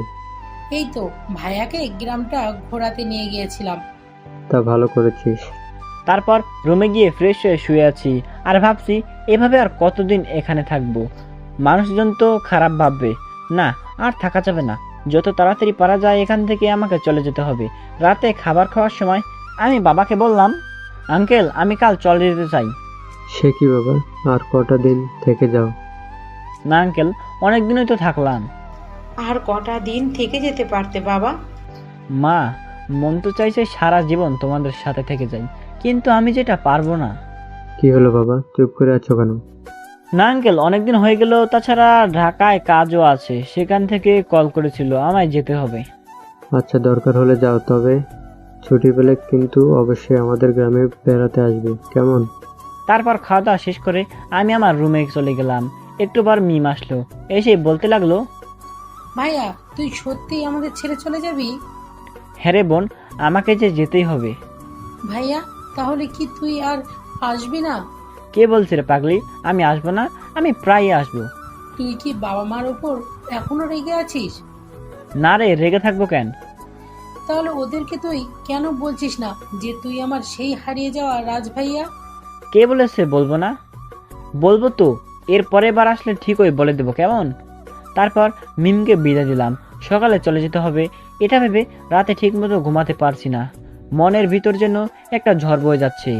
এই তো ভাইয়াকে গ্রামটা ঘোরাতে নিয়ে গিয়েছিলাম। তা ভালো করেছিস। তারপর রুমে গিয়ে ফ্রেশ হয়ে শুয়ে আছি আর ভাবছি এভাবে আর কতদিন এখানে থাকবো। মানুষজন তো খারাপ ভাববে, না আর থাকা যাবে না। যত তাড়াতাড়ি পারা যায় এখান থেকে আমাকে চলে যেতে হবে। রাতে খাবার খাওয়ার সময় আমি বাবাকে বললাম, আঙ্কেল আমি কাল চলে যেতে চাই। সে কি বাবা, আর কটা দিন থেকে যাও। না আঙ্কেল, অনেক দিনই তো থাকলাম। আর কটা দিন থেকে যেতে পারতে বাবা। মা, মন তো চাইছে সারা জীবন তোমাদের সাথে থেকে যাই, কিন্তু আমি যেটা পারবো না। কি হলো বাবা, চুপ করে আছো কেন? না আঙ্কেল, অনেকদিন হয়ে গেল, তাছাড়া ঢাকায় কাজও আছে, সেখান থেকে কল করেছিল, আমায় যেতে হবে। আচ্ছা, দরকার হলে যাও, তবে ছুটি পেলে কিন্তু অবশ্যই আমাদের গ্রামে বেড়াতে আসবে, কেমন? তারপর খাওয়া দাওয়া শেষ করে আমি আমার রুমে চলে গেলাম। একটু পর মিম আসলো, এসে বলতে লাগলো, ভাইয়া তুই সত্যিই আমাদের ছেড়ে চলে যাবি? হ্যাঁ রে বোন, আমাকে যে যেতেই হবে। ভাইয়া তাহলে কি তুই আর আসবি না? কে বলছে রে পাগলি আমি আসবো না? আমি প্রায়ই আসবো। তুই কি বাবা মার ওপর এখনো রেগে আছিস? না রে, রেগে থাকবো কেন? তাহলে ওদেরকে তুই কেন বলছিস না যে তুই আমার সেই হারিয়ে যাওয়া রাজ ভাইয়া? কে বলেছে বলবো না? বলবো তো, এর পরের বার আসলে ঠিকই বলে দেবো, কেমন? তারপর মিমকে বিদায় দিলাম। সকালে চলে যেতে হবে এটা ভেবে রাতে ঠিকমতো ঘুমাতে পারছি না। মনের ভিতর যেন একটা ঝড় বয়ে যাচ্ছে।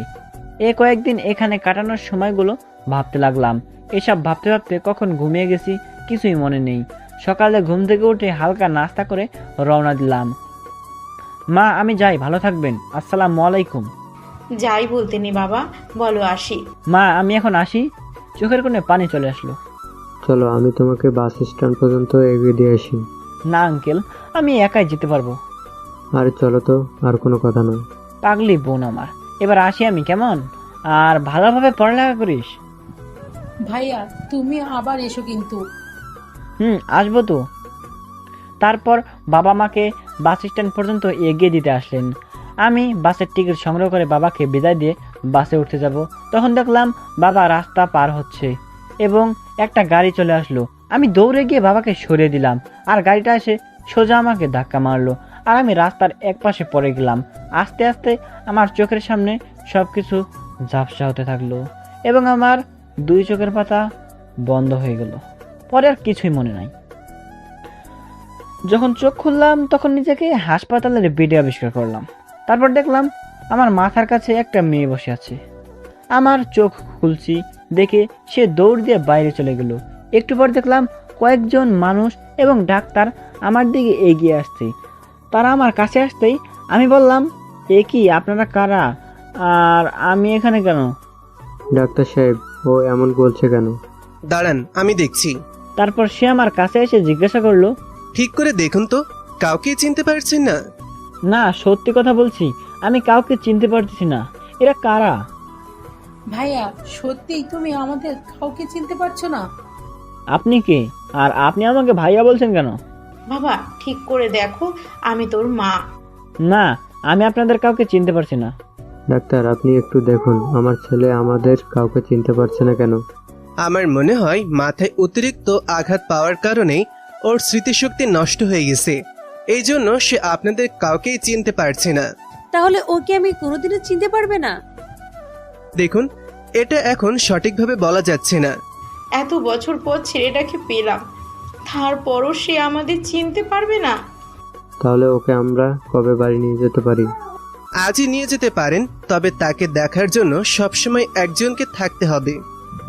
কয়েকদিন এখানে কাটানোর সময়গুলো ভাবতে লাগলাম। এসব ভাবতে ভাবতে কখন ঘুমিয়ে গেছি কিছুই মনে নেই। সকালে ঘুম থেকে উঠে হালকা নাস্তা করে রওনা দিলাম। মা আমি যাই, ভালো থাকবেন, আসসালামু আলাইকুম। যাই বলতে নি বাবা, বলো আসি। মা আমি এখন আসি। চোখের কোণে পানি চলে আসলো। চলো, আমি তোমাকে বাস স্ট্যান্ড পর্যন্ত এগিয়ে দিয়ে আসি। না আঙ্কেল, আমি একাই যেতে পারবো। আরে চলো তো, আর কোনো কথা নয়। পাগলি বোন আমার, এবার আসি আমি, কেমন? আর ভালোভাবে পড়ালেখা করিস। ভাইয়া তুমি আবার এসো কিন্তু। আসবো তো। তারপর বাবা মাকে বাস স্ট্যান্ড পর্যন্ত এগিয়ে দিতে আসলেন। আমি বাসের টিকিট সংগ্রহ করে বাবাকে বিদায় দিয়ে বাসে উঠতে যাব। তখন দেখলাম বাবা রাস্তা পার হচ্ছে এবং একটা গাড়ি চলে আসলো। আমি দৌড়ে গিয়ে বাবাকে সরিয়ে দিলাম, আর গাড়িটা এসে সোজা আমাকে ধাক্কা মারলো, আর আমি রাস্তার একপাশে পড়ে গেলাম। আস্তে আস্তে আমার চোখের সামনে সব কিছু ঝাপসা হতে থাকলো এবং আমার দুই চোখের পাতা বন্ধ হয়ে গেল। পরে আর কিছুই মনে নাই। যখন চোখ খুললাম তখন নিজেকে হাসপাতালের বেডে আবিষ্কার করলাম। তারপর দেখলাম আমার মাথার কাছে একটা মেয়ে বসে আছে। আমার চোখ খুলছি দেখে সে দৌড় দিয়ে বাইরে চলে গেল। একটু পর দেখলাম কয়েকজন মানুষ এবং ডাক্তার আমার দিকে এগিয়ে আসছে। তারা আমার কাছে আসতেই আমি বললাম, এ কি, আপনারা কারা আর আমি এখানে কেন? ডাক্তার সাহেব, ও এমন বলছে কেন? দাঁড়ান, আমি দেখছি। তারপর সে আমার কাছে এসে জিজ্ঞাসা করলো, ঠিক করে দেখুন তো, কাউকে চিনতে পারছেন না? না, সত্যি কথা বলছি, আমি কাউকে চিনতে পারতেছি না। এরা কারা? ভাইয়া, সত্যিই তুমি আমাদের কাউকে চিনতে পারছো না? আপনি কে? আর আপনি আমাকে ভাইয়া বলছেন কেন? বাবা ঠিক করে দেখো, আমি তোর মা। না, আমি আপনাদের কাউকে চিনতে পারছি না। ডাক্তার, আপনি একটু দেখুন, আমার ছেলে আমাদের কাউকে চিনতে পারছে না কেন? আমার মনে হয় মাথায় অতিরিক্ত আঘাত পাওয়ার কারণে ওর স্মৃতিশক্তি নষ্ট হয়ে গেছে। এই জন্য সে আপনাদের কাউকেই চিনতে পারছে না। তাহলে ওকে আমি কোনোদিনও চিনতে পারবে না? দেখুন, এটা এখন সঠিকভাবে বলা যাচ্ছে না। এত বছর পর ছেলেটাকে পেলাম, তারপরও সে আমাদের চিনতে পারবে না। তাহলে ওকে আমরা কবে বাড়ি নিয়ে যেতে পারি? আজই নিয়ে যেতে পারেন, তবে তাকে দেখার জন্য সবসময় একজনকে থাকতে হবে।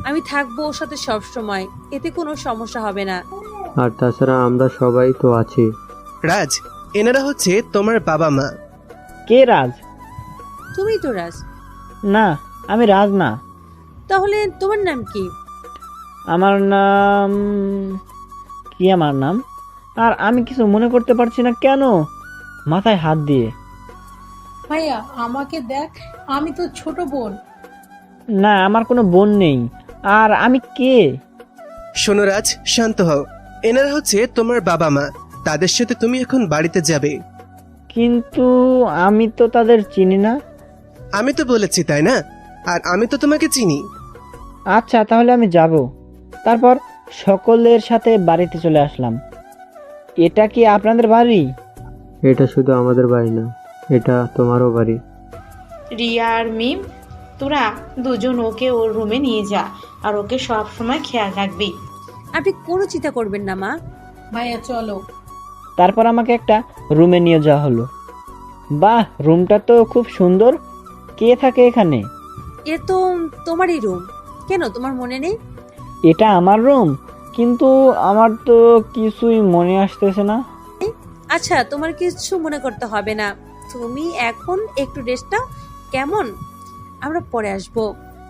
আমি থাকবো ওর সাথে সব সময়, এতে কোনো সমস্যা হবে না। আর তাছাড়া আমরা সবাই তো আছি। রাজ, এনারা হচ্ছে তোমার বাবা মা। কে রাজ? তুমিই তো রাজ। না, আমি রাজ না। তাহলে তোমার নাম কি? আমার নাম কি? আমার নাম? আর আমি কিছু মনে করতে পারছি না কেন? মাথায় হাত দিয়ে। ভাইয়া, আমাকে দেখ, আমি তো ছোট বোন। না, আমার কোনো বোন নেই। আর আমি কে? শোনো রাজ, শান্ত হও। এনারা হচ্ছে তোমার বাবা মা, তাদের সাথে তুমি এখন বাড়িতে যাবে। কিন্তু আমি তো তাদের চিনি না। আমি তো বলেছি, তাই না? আর আমি তো তোমাকে চিনি। আচ্ছা, তাহলে আমি যাব। তারপর সকলের সাথে বাড়িতে চলে আসলাম। এটা কি আপনাদের বাড়ি? এটা শুধু আমাদের বাড়ি না, এটা তোমারও বাড়ি। রিয়া আর মিম, তোরা দুজন ওকে ওর রুমে নিয়ে যা, আর ওকে সব সময় খেয়াল রাখবি। আপনি কোনো চিন্তা করবেন না মা। ভাইয়া চলো। তারপর আমাকে একটা রুমে নিয়ে যাওয়া হলো। বাহ, রুমটা তো খুব সুন্দর। কে থাকে এখানে? এ তো তোমারই রুম। কেন, তোমার মনে নেই? এটা আমার রুম, কিন্তু আমার তো কিছুই মনে আসতেছে না। আচ্ছা, তোমার কিছু মনে করতে হবে না। তুমি এখন একটু রেস্ট নাও, কেমন? আমরা পরে আসবো।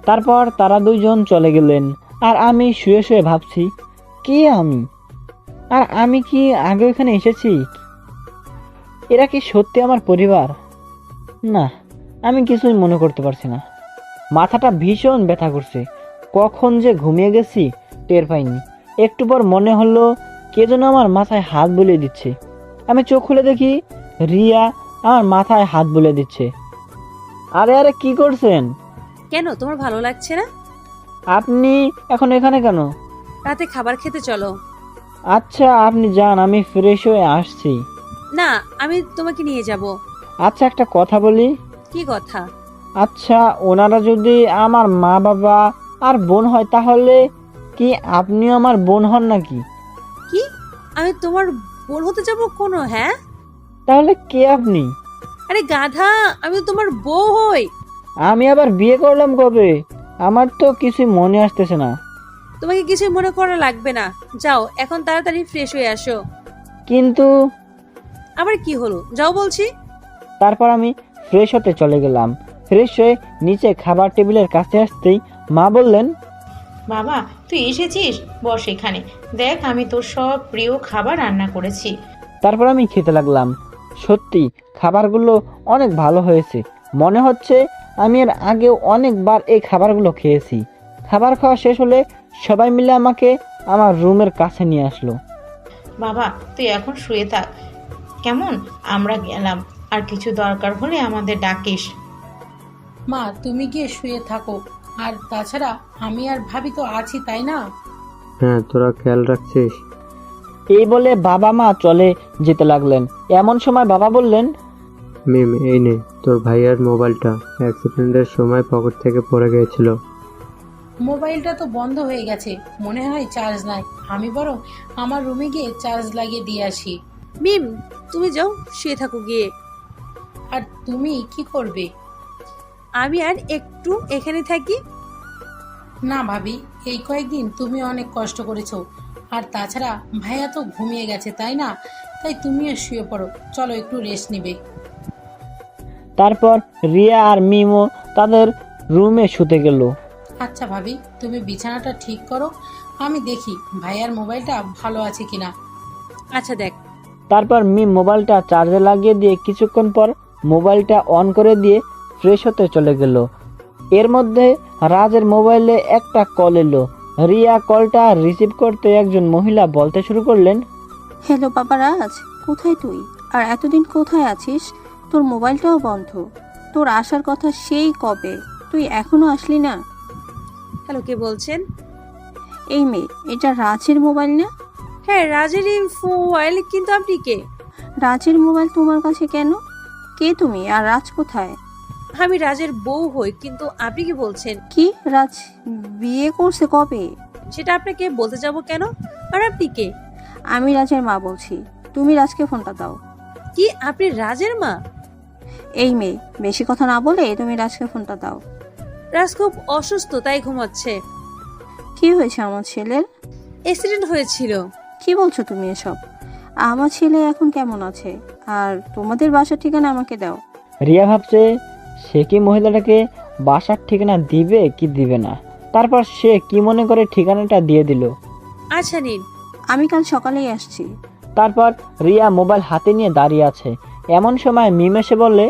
তারপর তারা দুইজন চলে গেলেন, আর আমি শুয়ে শুয়ে ভাবছি, কে আমি? আর আমি কি আগে এখানে এসেছি? এরা কি সত্যি আমার পরিবার? না, আমি কিছুই মনে করতে পারছি না। মাথাটা ভীষণ ব্যথা করছে। কখন যে ঘুমিয়ে গেছি টের পাইনি। একটু পর মনে হলো কে যেন আমার মাথায় হাত বুলিয়ে দিচ্ছে। আমি চোখ খুলে দেখি রিয়া আমার মাথায় হাত বুলিয়ে দিচ্ছে। আরে আরে, কি করছেন? কেন, তোমার ভালো লাগছে না? আপনি এখন এখানে কেন? রাতে খাবার খেতে চলো। আচ্ছা, আপনি যান, আমি ফ্রেশ হয়ে আসছি। না, আমি তোমাকে নিয়ে যাব। আচ্ছা, একটা কথা বলি। কি কথা? আচ্ছা, ওনারা যদি আমার মা বাবা আর বোন হয়, তাহলে কি আপনিও আমার বোন হন নাকি? কি? আমি তোমার বোন হতে যাব কোনো? হ্যাঁ, তাহলে কে আপনি? আরে গাধা, আমি তো তোমার বউ হই। আমি আবার বিয়ে করলাম কবে? আমার তো কিছুই মনে আসতেছে না। তোমাকে কিছু মনে করা লাগবে না। যাও এখন তাড়াতাড়ি ফ্রেশ হয়ে আসো। কিন্তু আবার কি হলো? যাও বলছি। তারপর আমি ফ্রেশ হতে চলে গেলাম। ফ্রেশ হয়ে নিচে খাবার টেবিলের কাছে আসতেই মা বললেন, বাবা তুই এসেছিস, বস এখানে। দেখ, আমি তোর সব প্রিয় খাবার রান্না করেছি। তারপর আমি খেতে লাগলাম। সত্যি খাবারগুলো অনেক ভালো হয়েছে। মনে হচ্ছে আমি এর আগেও অনেকবার এই খাবারগুলো খেয়েছি। খাবার খাওয়া শেষ হলে সবাই মিলে আমাকে আমার রুমের কাছে নিয়ে আসলো। বাবা তুই এখন শুয়ে থাক, কেমন? আমরা গেলাম, আর কিছু দরকার হলে আমাদের ডাকিস। মা, তুমি গিয়ে শুয়ে থাকো। আর তাছাড়া আমি আর ভাবি তো আছি, তাই না? হ্যাঁ, তোরা খেয়াল রাখছিস? এই বলে বাবা মা চলে যেতে লাগলেন। এমন সময় বাবা বললেন, মিম, এই নে তোর ভাইয়ার মোবাইলটা, অ্যাক্সিডেন্টের সময় পকেট থেকে পড়ে গিয়েছিল। মোবাইলটা তো বন্ধ হয়ে গেছে, মনে হয় চার্জ নাই। আমি বরং আমার রুমে গিয়ে চার্জ লাগিয়ে দিয়ে আসি। মিম, তুমি যাও, শুয়ে থাকো গিয়ে। আর তুমি কি করবে? আমি আর একটু এখানে থাকি। না ভাবি, এই কয়েকদিন তুমি অনেক কষ্ট করেছো। আর তাছাড়া ভাইয়া তো ঘুমিয়ে গেছে, তাই না? তাই তুমিও শুয়ে পড়ো, চলো একটু রেস্ট নিবে। তারপর রিয়া আর মিমও তাদের রুমে শুতে গেল। আচ্ছা ভাবি, তুমি বিছানাটা ঠিক করো, আমি দেখি ভাইয়ার মোবাইলটা ভালো আছে কিনা। আচ্ছা দেখ। তারপর মিম মোবাইলটা চার্জে লাগিয়ে দিয়ে কিছুক্ষণ পর মোবাইলটা অন করে দিয়ে ফ্রেশ হতে চলে গেল। এর মধ্যে রাজের মোবাইলে একটা কল এলো। রিয়া কলটা রিসিভ করতে একজন মহিলা বলতে শুরু করলেন, হ্যালো বাবা রাজ, কোথায় তুই? আর এতদিন কোথায় আছিস? তোর মোবাইলটাও বন্ধ। তোর আসার কথা সেই কবে, তুই এখনো আসলি না? হ্যালো, কে বলছেন? এই মেয়ে, এটা রাজের মোবাইল না? হ্যাঁ, রাজেরই মোবাইল, কিন্তু আপনি কে? রাজের মোবাইল তোমার কাছে কেন? কে তুমি, আর রাজ কোথায়? আমি রাজের বউ হই, কিন্তু আপনি কি বলছেন? কি, রাজ বিয়ে করছে কবে? সেটা আপনাকে বলতে যাব কেন? আর আপনি কে? আমি রাজের মা বলছি, তুমি রাজকে ফোনটা দাও। কি, আপনি রাজের মা? এই মেয়ে, বেশি কথা না বলে তুমি রাজকে ফোনটা দাও। রাজ খুব অসুস্থ, তাই ঘুমাচ্ছে। কি হয়েছে আমার ছেলের? অ্যাক্সিডেন্ট হয়েছিল। কি বলছো তুমি এসব? আমার ছেলে এখন কেমন আছে? আর তোমাদের বাসার ঠিকানা আমাকে দাও। রিয়া ভাবছে সে কি মহিলাটাকে বাসার ঠিকানা দিবে কি দিবে না। তারপর সে কি মনে করে ঠিকানাটা দিয়ে দিল। আচ্ছা নিন। আমি কাল সকালেই আসছি। তারপর রিয়া মোবাইল হাতে নিয়ে দাঁড়িয়ে আছে। এমন সময় মিম এসে বললে,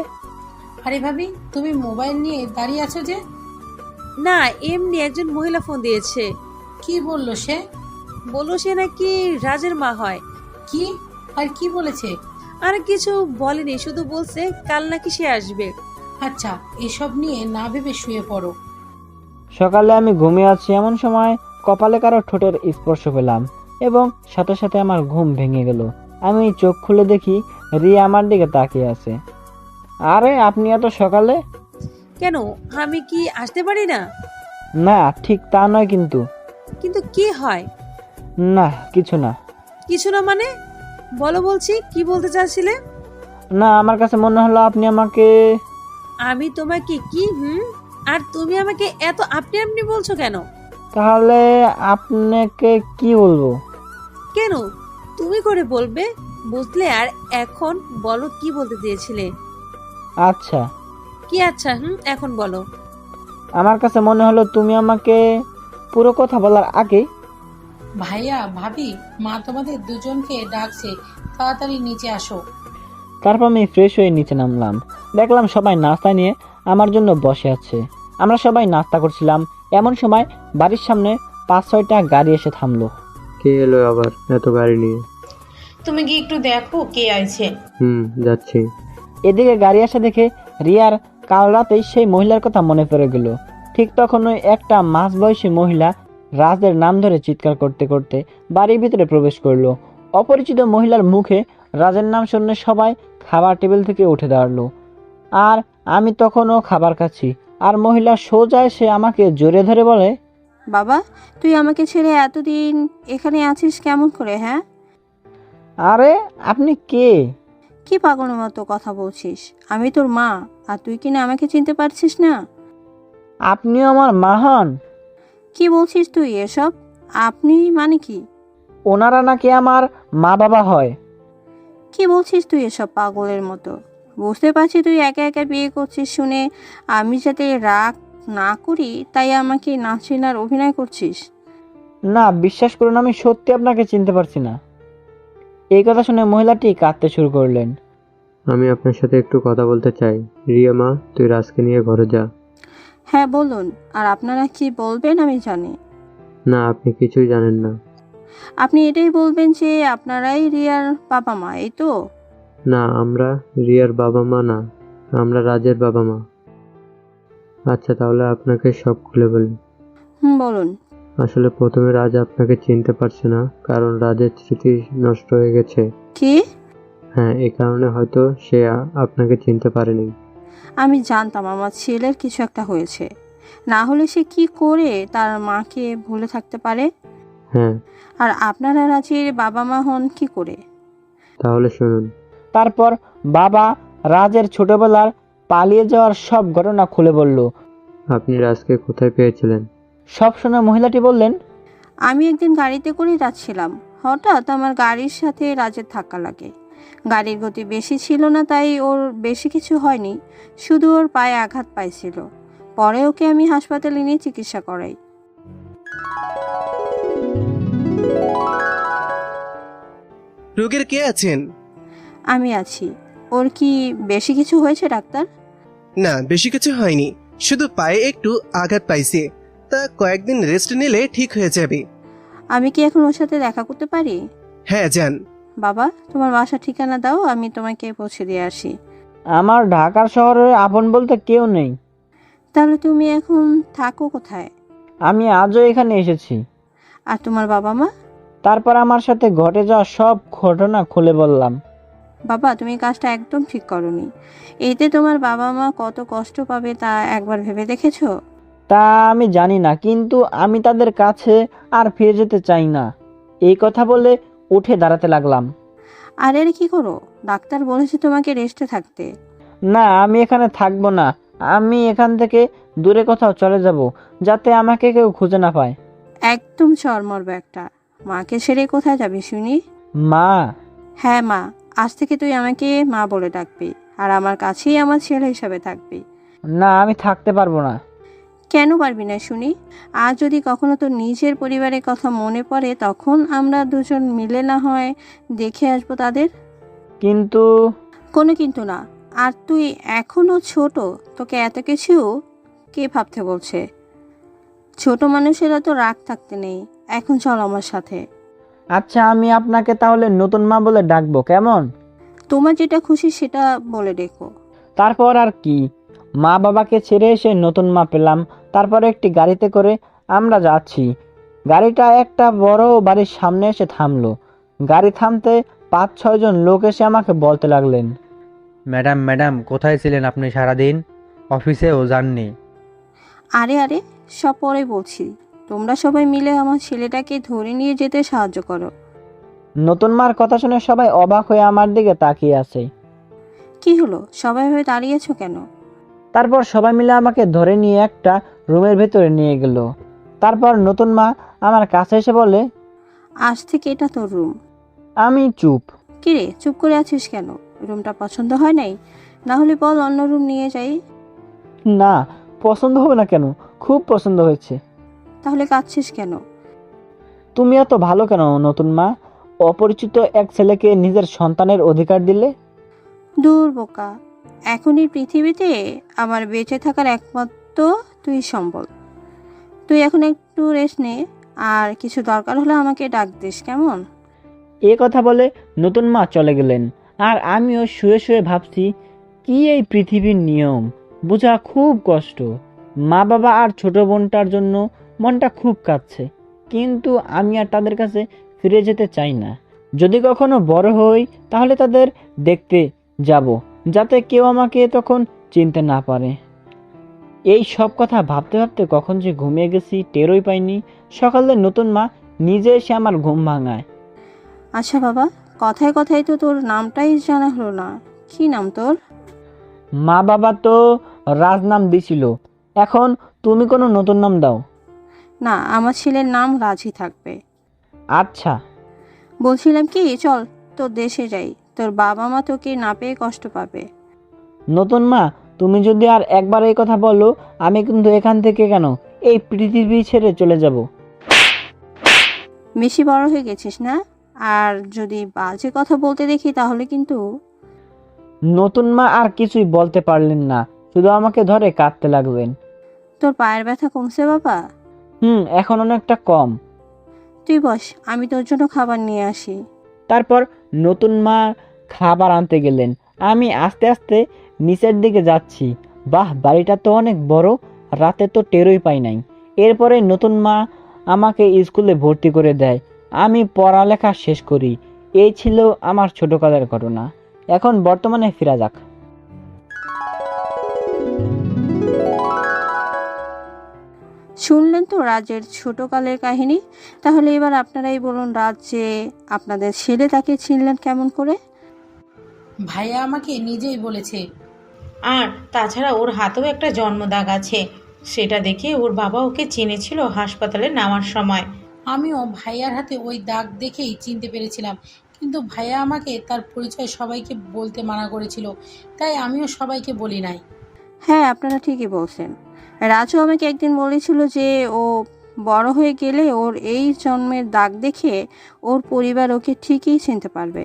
আরে ভাবি, তুমি মোবাইল নিয়ে দাঁড়িয়ে আছো যে? না, এমনি একজন মহিলা ফোন দিয়েছে। কি বললো সে? বলো সে নাকি রাজের মা হয়। কি? আর কি বলেছে? আর কিছু বলেনি, শুধু বলছে কাল নাকি সে আসবে। আচ্ছা, এসব নিয়ে না ভেবে শুয়ে পড়ো। সকালে আমি ঘুমিয়ে আছি, এমন সময় কপালে কারো ঠোঁটের স্পর্শ পেলাম এবং সাথে সাথে আমার ঘুম ভেঙে গেল। আমি চোখ খুলে দেখি রিয়া আমার দিকে তাকিয়ে আছে। আরে আপনি এত সকালে? কেন, আমি কি আসতে পারি না? না, ঠিক তা নয় কিন্তু। কিন্তু কি হয়? না, কিছু না। কিছু না মানে? বলো, বলছি, কি বলতে চাচ্ছিলে? না, আমার কাছে মনে হলো আপনি আমাকে। আমি তোমাকে কি আর তুমি আমাকে এত আপনি আপনি বলছো কেন? তাহলে আপনাকে কি বলবো? কেন তুমি করে বলবে, বুঝলে? আর এখন বলো, কি বলতে চেয়েছিলে? আচ্ছা, কি আচ্ছা? এখন বলো। আমার কাছে মনে হলো তুমি আমাকে পুরো কথা বলার আগে। ভাইয়া, ভাবি, মা তোমাদের দুজনকে ডাকছে, তাড়াতাড়ি নিচে আসো। তারপর আমি ফ্রেশ হয়ে নিচে নামলাম। দেখলাম সবাই নাস্তা নিয়ে আমার জন্য বসে আছে। আমরা সবাই নাস্তা করছিলাম। এমন সময় বাড়ির সামনে 5-6টা গাড়ি এসে থামলো। কে এলো আবার এত গাড়ি নিয়ে? তুমি কি একটু দেখো কে আছে? যাচ্ছি। এদিকে গাড়ি আসা দেখে রিয়ার কাল রাতেই সেই মহিলার কথা মনে পড়ে গেল। ঠিক তখনই একটা মাঝবয়সী মহিলা রাজের নাম ধরে চিৎকার করতে করতে বাড়ির ভিতরে প্রবেশ করলো। অপরিচিত মহিলার মুখে রাজের নাম শুনে সবাই খাবার টেবিল থেকে উঠে দাঁড়ালো। আর আমি তখনও খাবার খাচ্ছি। আর মহিলা সোজা এসে আমাকে জড়িয়ে ধরে বলে, বাবা, তুই আমাকে ছেড়ে এতদিন এখানে আছিস কেমন করে? হ্যাঁ, আরে আপনি কে? কি পাগলের মতো কথা বলছিস? আমি তোর মা, আর তুই কিনা আমাকে চিনতে পারছিস না? আপনিও আমার মা হন? কি বলছিস তুই এসব? আপনি মানে কি? ওনারা নাকি আমার মা বাবা হয়। কি বলছিস তুই এসব পাগলের মতো? বুঝতে পারছি তুই একা একা বিয়ে করছিস শুনে আমি যাতে রাগ না করি তাই আমাকে না চেনার অভিনয় করছিস। না, বিশ্বাস করুন, আমি সত্যি আপনাকে চিনতে পারছি না। এই কথা শুনে মহিলাটি কাঁদতে শুরু করলেন। আমি আপনার সাথে একটু কথা বলতে চাই। রিয়া মা, তুই রাজকে নিয়ে ঘরে যা। হ্যাঁ বলুন, আর আপনারা কি বলবেন আমি জানি। না, আপনি কিছুই জানেন না। আপনি এটাই বলবেন যে আপনারাই রিয়ার বাবা মা, এই তো? না, আমরা রিয়ার বাবা মা না, আমরা রাজের বাবা মা। আচ্ছা, তাহলে আপনাকে সব খুলে বলি। বলুন। আসলে প্রথমে রাজ আপনাকে চিনতে পারছে না, কারণ রাজের স্মৃতি নষ্ট হয়ে গেছে। কি? হ্যাঁ, এই কারণে হয়তো সে আপনাকে চিনতে পারেনি। আমি জানতাম আমার ছেলের কিছু একটা হয়েছে, না হলে সে কি করে তার মাকে ভুলে থাকতে পারে? হ্যাঁ। আর আপনারা রাজের বাবা মা হন কি করে? তাহলে শুনুন। তারপর বাবা রাজের ছোটবেলার পালিয়ে যাওয়ার সব ঘটনা খুলে বলল। আপনি রাজকে কোথায় পেয়েছিলেন? সব শুনে মহিলাটি বললেন, আমি একদিন গাড়িতে করে যাচ্ছিলাম, হঠাৎ আমার গাড়ির সাথে রাজের ধাক্কা লাগে। গাড়ির গতি বেশি ছিল না, তাই ওর বেশি কিছু হয়নি, শুধু ওর পায়ে আঘাত পাইছিল। পরে ওকে আমি হাসপাতালে নিয়ে চিকিৎসা করাই। রোগীর কে আছেন? আমি আছি। ওর কি বেশি কিছু হয়েছে ডাক্তার? না, বেশি কিছু হয়নি, শুধু পায়ে একটু আঘাত পাইছে। তা কয়েকদিন রেস্ট নিলে ঠিক হয়ে যাবে। আমি কি এখন ওর সাথে দেখা করতে পারি? হ্যাঁ, যান। বাবা, তোমার বাসার ঠিকানা দাও, আমি তোমাকে পৌঁছে দিয়ে আসি। আমার ঢাকার শহরে আপন বলতে কেউ নেই। তাহলে তুমি এখন থাকো কোথায়? আমি আজও এখানে এসেছি। আর তোমার বাবা মা? তারপর আমার সাথে ঘটে যাওয়া সব ঘটনা খুলে বললাম। বাবা, তুমি কাজটা একদম ঠিক করোনি। এতে তোমার বাবা মা কত কষ্ট পাবে তা একবার ভেবে দেখেছো? তা আমি জানি না, কিন্তু আমি তাদের কাছে আর ফিরে যেতে চাই না। এই কথা বলে উঠে দাঁড়াতে লাগলাম। আর এর কি করো? ডাক্তার বলেছে তোমাকে রেস্টে থাকতে। না, আমি এখানে থাকবো না। আমি এখান থেকে দূরে কোথাও চলে যাব, যাতে আমাকে কেউ খুঁজে না পায়। একদম চরমরব একটা। মাকে ছেড়ে কোথায় যাবি শুনি? মা? হ্যাঁ মা, আজ থেকে তুই আমাকে মা বলে ডাকবি, আর আমার কাছেই আমার ছেলে হিসাবে থাকবি। না, আমি থাকতে পারবো না। কেন পারবি না শুনি? আর যদি কখনো তোর নিজের পরিবারের কথা মনে পড়ে, তখন আমরা দুজন মিলে না হয় দেখে আসবো তাদের। কিন্তু কোনো কিন্তু না। আর তুই এখনো ছোট, তোকে এত কিছু কে ভাবতে বলছে? ছোট মানুষেরা তো রাগ থাকতে নেই। এখন চল আমার সাথে। আচ্ছা, আমি আপনাকে তাহলে নতুন মা বলে ডাকবো, কেমন? তোমার যেটা খুশি সেটা বলে ডেকো। তারপর আর কি, মা বাবাকে ছেড়ে এসে নতুন মা পেলাম। তারপর একটি গাড়িতে করে আমরা যাচ্ছি। গাড়িটা একটা বড় বাড়ির সামনে এসে থামলো। গাড়ি থামতে 5-6 জন লোক এসে আমাকে বলতে লাগলেন, ম্যাডাম ম্যাডাম, কোথায় ছিলেন আপনি সারাদিন? অফিসেও যাননি? আরে আরে, সব পরে বলছি। তোমরা সবাই মিলে আমার ছেলেটাকে ধরে নিয়ে যেতে সাহায্য করো। নতুন মার কথা শুনে সবাই অবাক হয়ে আমার দিকে তাকিয়ে আছে। কি হলো, সবাই হয়ে দাঁড়িয়েছো কেন? তারপর সবাই মিলে আমাকে ধরে নিয়ে একটা রুমের ভেতরে নিয়ে গেল। তারপর নতুন মা আমার কাছে এসে বলে, আজ থেকে এটা তোর রুম। আমি চুপ। কিরে, চুপ করে আছিস কেন? রুমটা পছন্দ হয় নাই? না হলে বল, অন্য রুম নিয়ে যাই। না, পছন্দ হবে না কেন? খুব পছন্দ হয়েছে। তাহলে কাঁদছিস কেন? তুমি এত ভালো কেন নতুন মা? অপরিচিত এক ছেলেকে নিজের সন্তানের অধিকার দিলে। দূর বোকা, এখন এই পৃথিবীতে আমার বেঁচে থাকার একমাত্র তুই সম্বল। তুই এখন একটু রেস্ট নে, আর কিছু দরকার হলে আমাকে ডাক দিস, কেমন? এ কথা বলে নতুন মা চলে গেলেন। আর আমিও শুয়ে শুয়ে ভাবছি, কি এই পৃথিবীর নিয়ম, বোঝা খুব কষ্ট। মা বাবা আর ছোট বোনটার জন্য মনটা খুব কাঁদছে, কিন্তু আমি আর তাদের কাছে ফিরে যেতে চাই না। যদি কখনো বড় হই তাহলে তাদের দেখতে যাব, যাতে কেউ আমাকে তখন চিনতে না পারে। এই সব কথা ভাবতে ভাবতে কখন যে ঘুমিয়ে গেছি টেরই পাইনি। সকালে নতুন মা নিজে এসে আমার ঘুম ভাঙায়। আচ্ছা বাবা, কথায় কথায় তো তোর নামটাই জানা হলো না। কি নাম তোর? মা বাবা তো রাজ নাম দিছিল, এখন তুমি কোনো নতুন নাম দাও। না, আমার ছেলের নাম রাজি থাকবে। আচ্ছা। বলছিলাম কি, চল তোর দেশে যাই। তোর বাবা মা তোকে না পেয়ে কষ্ট পাবে। নতুন মা, তুমি যদি আর একবার এই কথা বলো, আমি কিন্তু এখান থেকে কেন, এই পৃথিবী ছেড়ে চলে যাব। বেশি বড় হয়ে গেছিস না? আর যদি বাজে কথা বলতে দেখি তাহলে কিন্তু। নতুন মা আর কিছুই বলতে পারলেন না, শুধু আমাকে ধরে কাঁদতে লাগলেন। তোর পায়ের ব্যথা কমছে বাবা? এখন অনেকটা কম। তুই বস, আমি তোর জন্য খাবার নিয়ে আসি। তারপর নতুন মা খাবার আনতে গেলেন। আমি আস্তে আস্তে নিচের দিকে যাচ্ছি। বাহ, বাড়িটা তো অনেক বড়, রাতে তো টেরই পাই নাই। এরপরে নতুন মা আমাকে স্কুলে ভর্তি করে দেয়। আমি পড়ালেখা শেষ করি। এই ছিল আমার ছোটকালের ঘটনা। এখন বর্তমানে ফিরা যাক। শুনলেন তো রাজের ছোটকালের কাহিনী। তাহলে এবার আপনারাই বলুন, রাজ যে আপনাদের ছেলে, তাকে চিনলেন কেমন করে? ভাইয়া আমাকে নিজেই বলেছে। আর তাছাড়া ওর হাতেও একটা জন্মদাগ আছে, সেটা দেখে ওর বাবা ওকে চিনেছিল হাসপাতালে নেওয়ার সময়। আমিও ভাইয়ার হাতে ওই দাগ দেখেই চিনতে পেরেছিলাম, কিন্তু ভাইয়া আমাকে তার পরিচয় সবাইকে বলতে মানা করেছিল, তাই আমিও সবাইকে বলি নাই। হ্যাঁ, আপনারা ঠিকই বলছেন। রাজু আমাকে একদিন বলেছিল যে ও বড় হয়ে গেলে ওর এই জন্মের দাগ দেখে ওর পরিবার ওকে ঠিকই চিনতে পারবে।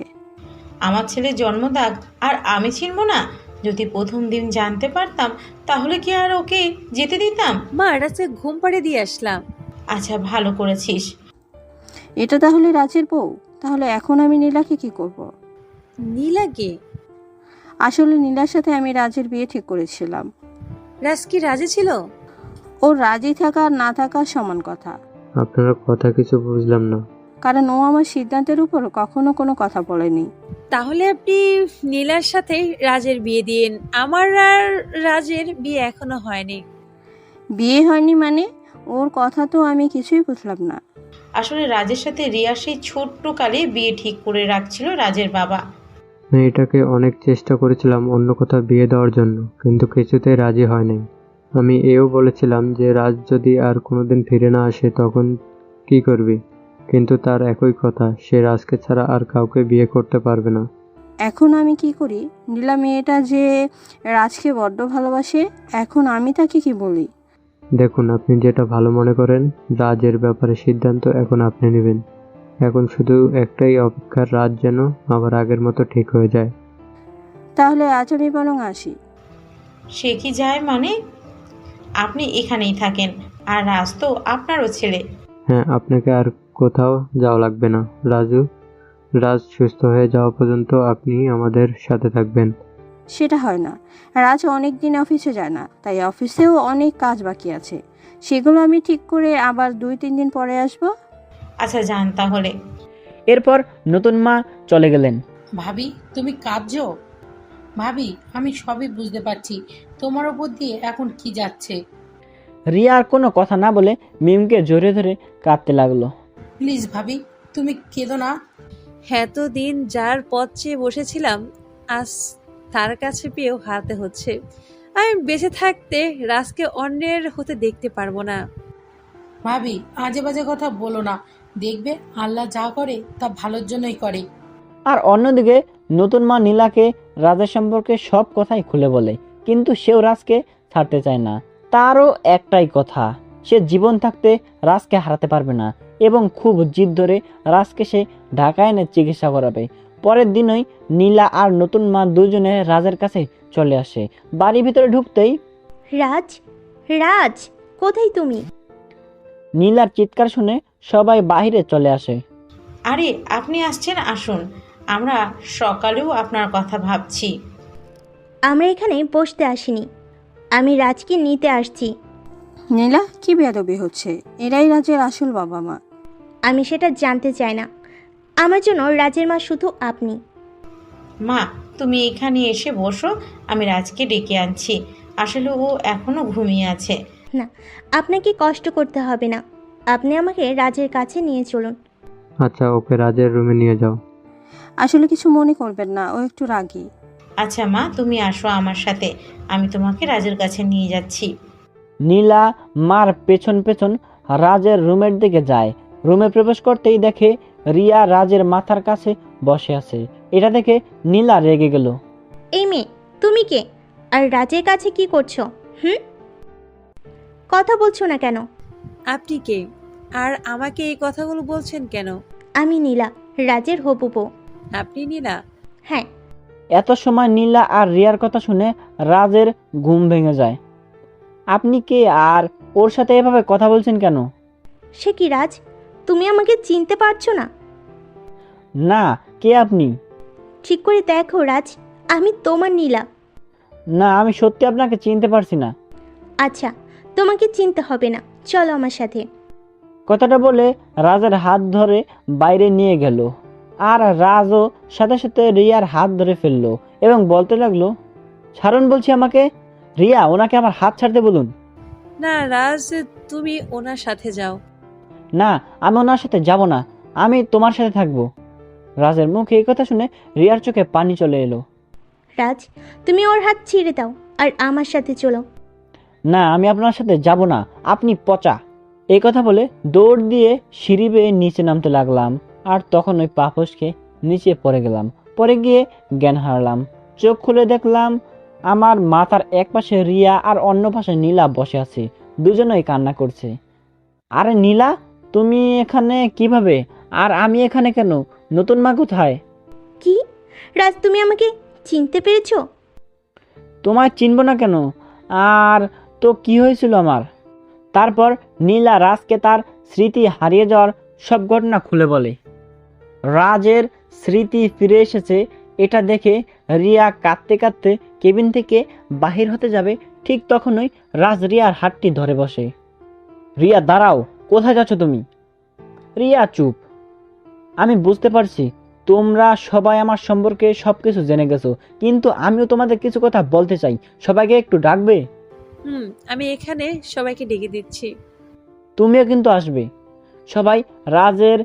আমার ছেলের জন্মদাগ আর আমি চিনব না? যদি প্রথম দিন জানতে পারতাম তাহলে কি আর ওকে যেতে দিতাম? মা, রাতে ঘুম পাড়িয়ে দিয়ে আসলাম। আচ্ছা, ভালো করেছিস। এটা তাহলে রাজের বউ? তাহলে এখন আমি নীলাকে কি করব? নীলাকে? আসলে নীলার সাথে আমি রাজের বিয়ে ঠিক করেছিলাম। রাজ কি রাজি ছিল? ওর রাজি থাকা আর না থাকা সমান কথা। আপনার কথা কিছু বুঝলাম না। কারণ ও আমার সিদ্ধান্তের উপর কখনো কোনো কথা বলেনি। তাহলে আপনি নীলার সাথে রাজের বিয়ে দিন। আমার আর রাজের বিয়ে এখনো হয়নি। বিয়ে হয়নি মানে? ওর কথা তো আমি কিছুই বুঝলাম না। আসলে রাজের সাথে রিয়া সেই ছোট্ট কালে বিয়ে ঠিক করে রাখছিল রাজের বাবা। মেয়েটাকে অনেক চেষ্টা করেছিলাম অন্য কোথাও বিয়ে দেওয়ার জন্য, কিন্তু কিছুতেই রাজি হয় নাই। আমি এও বলেছিলাম যে রাজ যদি আর কোনোদিন ফিরে না আসে তখন কি করবি, কিন্তু তার একই কথা, সে রাজকে ছাড়া আর কাউকে বিয়ে করতে পারবে না। এখন আমি কি করি? নীলা মেয়েটা যে রাজকে বড্ড ভালোবাসে, এখন আমি তাকে কি বলি? দেখুন, আপনি যেটা ভালো মনে করেন। রাজের ব্যাপারে সিদ্ধান্ত এখন আপনি নেবেন। এখন শুধু একটাই অপেক্ষার, রাজ যেন আবার আগের মতো ঠিক হয়ে যায়। তাহলে আজ আমি বরং আসি। সে কি যায় মানে? আপনি এখানেই থাকেন, আর রাজ তো আপনারও ছেলে। হ্যাঁ, আপনাকে আর কোথাও যাওয়া লাগবে না রাজু। রাজ সুস্থ হয়ে যাওয়া পর্যন্ত আপনি আমাদের সাথে থাকবেন। সেটা হয় না। রাজ অনেক দিন অফিসে যায় না, তাই অফিসেও অনেক কাজ বাকি আছে। সেগুলো আমি ঠিক করে আবার 2-3 দিন পরে আসবো। আচ্ছা, যান তাহলে। এরপর নতুন মা চলে গেলেন। ভাবি, তুমি কাঁদছো? ভাবি, আমি সবই বুঝতে পারছি তোমার ওপর দিয়ে এখন কি যাচ্ছে। রিয়া আর কোনো কথা না বলে মিমকে জড়িয়ে ধরে কাঁদতে লাগলো। প্লিজ ভাবি, তুমি কেঁদো না। এতদিন যার পথ চেয়ে বসেছিলাম, আজ তার কাছে পেয়েও হারাতে হচ্ছে। আমি বেঁচে থাকতে রাজকে অন্যের হতে দেখতে পারবো না। ভাবি, আজে বাজে কথা বলো না। দেখবে আল্লাহ যা করে তা ভালোর জন্যই করে। আর অন্যদিকে নতুন মা নীলাকে রাজের সম্পর্কে সব কথাই খুলে বলে, কিন্তু সেও রাজকে ছাড়তে চায় না। তারও একটাই কথা, সে জীবন থাকতে রাজকে হারাতে পারবে না এবং খুব জিদ ধরে রাজকে সে ঢাকায় এনে চিকিৎসা করাবে। পরের দিনই নীলা আর নতুন মা দুজনে রাজের কাছে চলে আসে। বাড়ির ভিতরে ঢুকতেই রাজ, রাজ, কোথায় তুমি? নীলার চিৎকার শুনে সবাই বাহিরে চলে আসে। আরে, আপনি আসছেন, আসুন। আমরা সকালেও আপনার কথা ভাবছি। আমরা এখানে বসতে আসিনি, আমি রাজকে নিতে আসছি। নীলা, কি বেয়াদবি হচ্ছে? এরাই রাজের আসল বাবা মা। আমি সেটা জানতে চাই না। আমার জন্য রাজের মা শুধু আপনি। মা, তুমি এখানে এসে বসো, আমি রাজকে ডেকে আনছি। আসলে ও এখনো ঘুমিয়ে আছে। না, আপনাকে কষ্ট করতে হবে না। আপনি আমাকে রাজের কাছে নিয়ে চলুন। আচ্ছা, ওকে রাজের রুমে নিয়ে যাও। আসলে কিছু মনে করবেন না, ও একটু রাগী। আচ্ছা মা, তুমি আসো আমার সাথে, আমি তোমাকে রাজের কাছে নিয়ে যাচ্ছি। নীলা মার পেছন পেছন রাজের রুমের দিকে যায়। রুমে প্রবেশ করতেই দেখে রিয়া রাজের মাথার কাছে বসে আছে। এটা দেখে নীলা রেগে গেল। এই মেয়ে, তুমি কে? আর রাজের কাছে কি করছো? কথা বলছো না কেন? আপনি কে? আর আমাকে এই কথাগুলো বলছেন কেন? আমি নীলা, রাজের হবু বউ। আপনি নীলা? হ্যাঁ। এত সময় নীলা আর রিয়ার কথা শুনে রাজের ঘুম ভেঙে যায়। আপনি কে আর ওর সাথে এভাবে কথা বলছেন কেন? সে কি রাজ, তুমি আমাকে চিনতে পারছো না? না, কে আপনি? ঠিক করে দেখো রাজ, আমি তোমার নীলা। না, আমি সত্যি আপনাকে চিনতে পারছি না। আচ্ছা, তোমাকে চিনতে হবে না, চলো আমার সাথে। কথাটা বলে রাজের হাত ধরে বাইরে নিয়ে গেল, আর রাজও সাথে সাথে রিয়ার হাত ধরে ফেললো এবং বলতে লাগলো, ছাড়ুন বলছি আমাকে। রিয়া, ওনাকে আমার হাত ছাড়তে বলুন। না রাজ, তুমি ওনার সাথে যাও। না, আমি ওনার সাথে যাব না, আমি তোমার সাথে থাকবো। রাজের মুখে এই কথা শুনে রিয়ার চোখে পানি চলে এলো। রাজ, তুমি ওর হাত ছেড়ে দাও আর আমার সাথে চলো। না, আমি আপনার সাথে যাব না, আপনি পচা। এই কথা বলে দৌড় দিয়ে সিঁড়ি বেয়ে নিচে নামতে লাগলাম, আর তখন ওই পা ফসকে নিচে পড়ে গেলাম। পরে গিয়ে জ্ঞান হারালাম। চোখ খুলে দেখলাম আমার মাথার এক পাশে রিয়া আর অন্য পাশে নীলা বসে আছে, দুজনেই কান্না করছে। আরে নীলা, তুমি এখানে কিভাবে? আর আমি এখানে কেন? নতুন মা কোথায়? কি রাজ, তুমি আমাকে চিনতে পেরেছো? তোমায় চিনব না কেন? আর তো কি হয়েছিল আমার? তারপর নীলা রাজকে তার স্মৃতি হারিয়ে যাওয়ার সব ঘটনা খুলে বলে। রাজের স্মৃতি ফিরে এসেছে এটা দেখে রিয়া কাঁদতে কাঁদতে কেবিন থেকে বাহির হতে যাবে, ঠিক তখনই রাজ রিয়ার হাতটি ধরে বসে। রিয়া দাঁড়াও, কোথায় যাচ্ছ তুমি? রিয়া চুপ। আমি বুঝতে পারছি তোমরা সবাই আমার সম্পর্কে সবকিছু জেনে গেছো, কিন্তু আমিও তোমাদের কিছু কথা বলতে চাই। সবাইকে একটু ডাকবে? আমি এখানে সবাইকে ডেকে দিচ্ছি। তুমিও কিন্তু আসবে। সবাই রাজের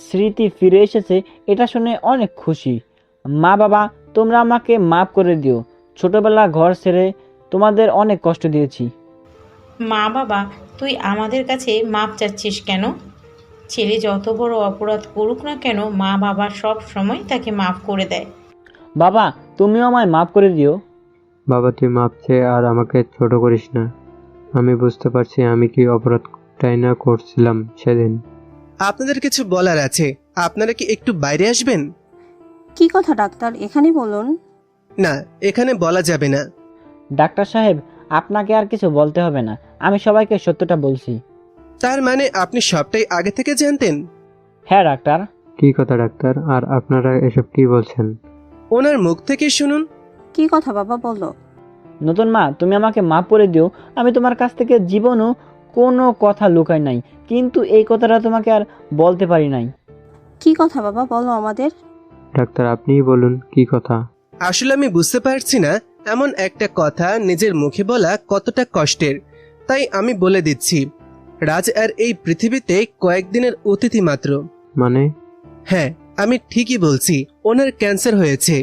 স্মৃতি ফিরে এসেছে এটা শুনে অনেক খুশি। মা বাবা, তোমরা আমাকে মাফ করে দিও। ছোটবেলা ঘর ছেড়ে তোমাদের অনেক কষ্ট দিয়েছি। মা বাবা, তুই আমাদের কাছে মাপ চাচ্ছিস কেন? ছেলে যত বড় অপরাধ করুক না কেন, মা বাবা সব সময় তাকে মাফ করে দেয়। বাবা, তুমিও আমায় মাফ করে দিও। বাবা, তুই মাপ চেয়ে আর আমাকে ছোট করিস না। আমি বুঝতে পারছি আমি কি অপরাধটাই না করছিলাম সেদিন। আপনাদের কিছু বলার আছে, আপনারা কি একটু বাইরে আসবেন? কি কথা ডাক্তার, এখানে বলুন। না, এখানে বলা যাবে না। ডাক্তার সাহেব, আপনাকে আর কিছু বলতে হবে না, আমি সবাইকে সত্যটা বলছি। তার মানে আপনি সবটাই আগে থেকে জানতেন? হ্যাঁ ডাক্তার। কি কথা ডাক্তার, আর আপনারা এসব কি বলছেন? ওনার মুখ থেকে শুনুন। কি কথা বাবা, বলো। নতুন মা, তুমি আমাকে মাফ করে দিও। আমি তোমার কাছ থেকে জীবনও কোনো কথা লুকাই নাই, কিন্তু এই কথাটা তোমাকে আর বলতে পারি নাই। কি কথা বাবা, বলো আমাদের। ডাক্তার, আপনিই বলুন কি কথা। আসলে আমি বুঝতে পারছি না এমন একটা কথা নিজের মুখে বলা কতটা কষ্টের, তাই আমি বলে দিচ্ছি। রাজ আর এই পৃথিবীতে কয়েকদিনের অতিথি মাত্র। মানে? হ্যাঁ, আমি ঠিকই বলছি, ওনার ক্যান্সার হয়েছে।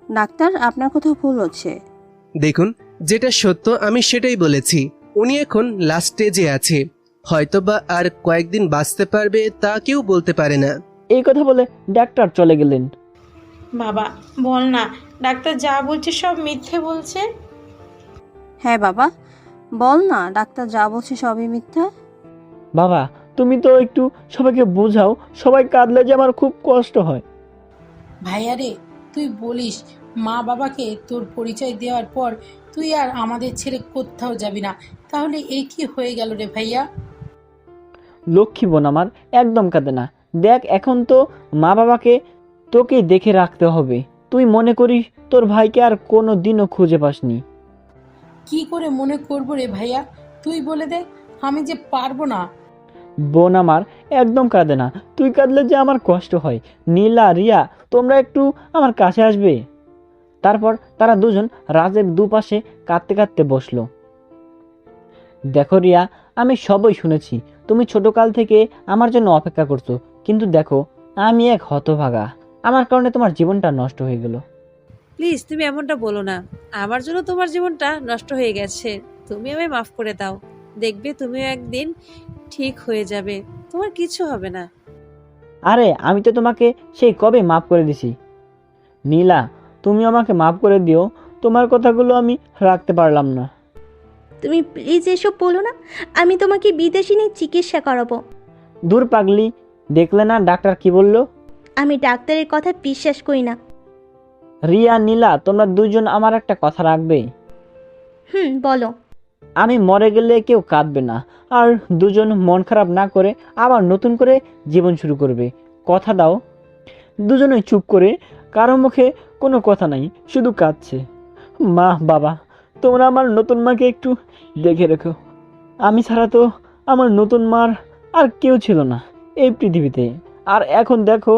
ডাক্তার, আপনার কথা ভুল হচ্ছে। দেখুন, যেটা সত্য আমি সেটাই বলেছি। উনি এখন লাস্ট স্টেজে আছে, হয়তোবা আর কয়েকদিন বাঁচতে পারবে তা কেউ বলতে পারে না। এই কথা বলে ডাক্তার চলে গেলেন। বাবা বল না, ডাক্তার যা বলছে সব মিথ্যে বলছে। হ্যাঁ বাবা, বল না, ডাক্তার যা বলছে সবই মিথ্যা। বাবা, তুমি তো একটু সবাইকে বোঝাও, সবাই কাঁদলে যে আমার খুব কষ্ট হয়। ভাইয়া রে, তুই বলিস মা বাবাকে তোর পরিচয় দেওয়ার পর তুই আর আমাদের ছেড়ে কোথাও যাবি না, তাহলে এই কি হয়ে গেল রে ভাইয়া? লক্ষ্মী বোন আমার, একদম কাঁদে না। দেখ, এখন তো মা বাবাকে তোকে দেখে রাখতে হবে। তুই মনে করিস তোর ভাইকে আর কোনো দিনও খুঁজে পাসনি? কি করে মনে করবো রে ভাইয়া, তুই বলে দে, আমি যে পারবো না। বোন আমার, একদম কাঁদে না। তুই কাঁদলে যে আমার কষ্ট হয়। নীলা, রিয়া, তোমরা একটু আমার কাছে আসবে? তারপর তারা দুজন রাজের দুপাশে কাঁদতে কাঁদতে বসলো। দেখো রিয়া, আমি সবই শুনেছি। তুমি ছোটকাল থেকে আমার জন্য অপেক্ষা করছো, কিন্তু দেখো আমি এক হতভাগা। আমার কারণে তোমার জীবনটা নষ্ট হয়ে গেল। প্লিজ তুমি এমনটা বলো না। আমার জন্য তোমার জীবনটা নষ্ট হয়ে গেছে, তুমি আমায় মাফ করে দাও। দেখবে তুমিও একদিন ঠিক হয়ে যাবে, তোমার কিছু হবে না। আরে আমি তো তোমাকে সেই কবে মাফ করে দিছি। নীলা, তুমি আমাকে মাফ করে দিও। তোমার কথাগুলো আমি রাখতে পারলাম না। তুমি প্লিজ এসব বলো না, আমি তোমাকে বিদেশে নিয়ে চিকিৎসা করাবো। দূর পাগলি, দেখলে না ডাক্তার কি বললো? আমি ডাক্তারের কথা বিশ্বাস করি না। রিয়া, নীলা, তোমরা দুজন আমার একটা কথা রাখবে? বলো। আমি মরে গেলে কেউ কাঁদবে না, আর দুজন মন খারাপ না করে আবার নতুন করে জীবন শুরু করবে। কথা দাও? দুজনেই চুপ করে, কারো মুখে কোনো কথা নাই, শুধু কাঁদছে। মা, বাবা, তোমরা আমার নতুন মাকে একটু দেখে রেখো। আমি ছাড়া তো আমার নতুন মার আর কেউ ছিল না এই পৃথিবীতে। আর এখন দেখো,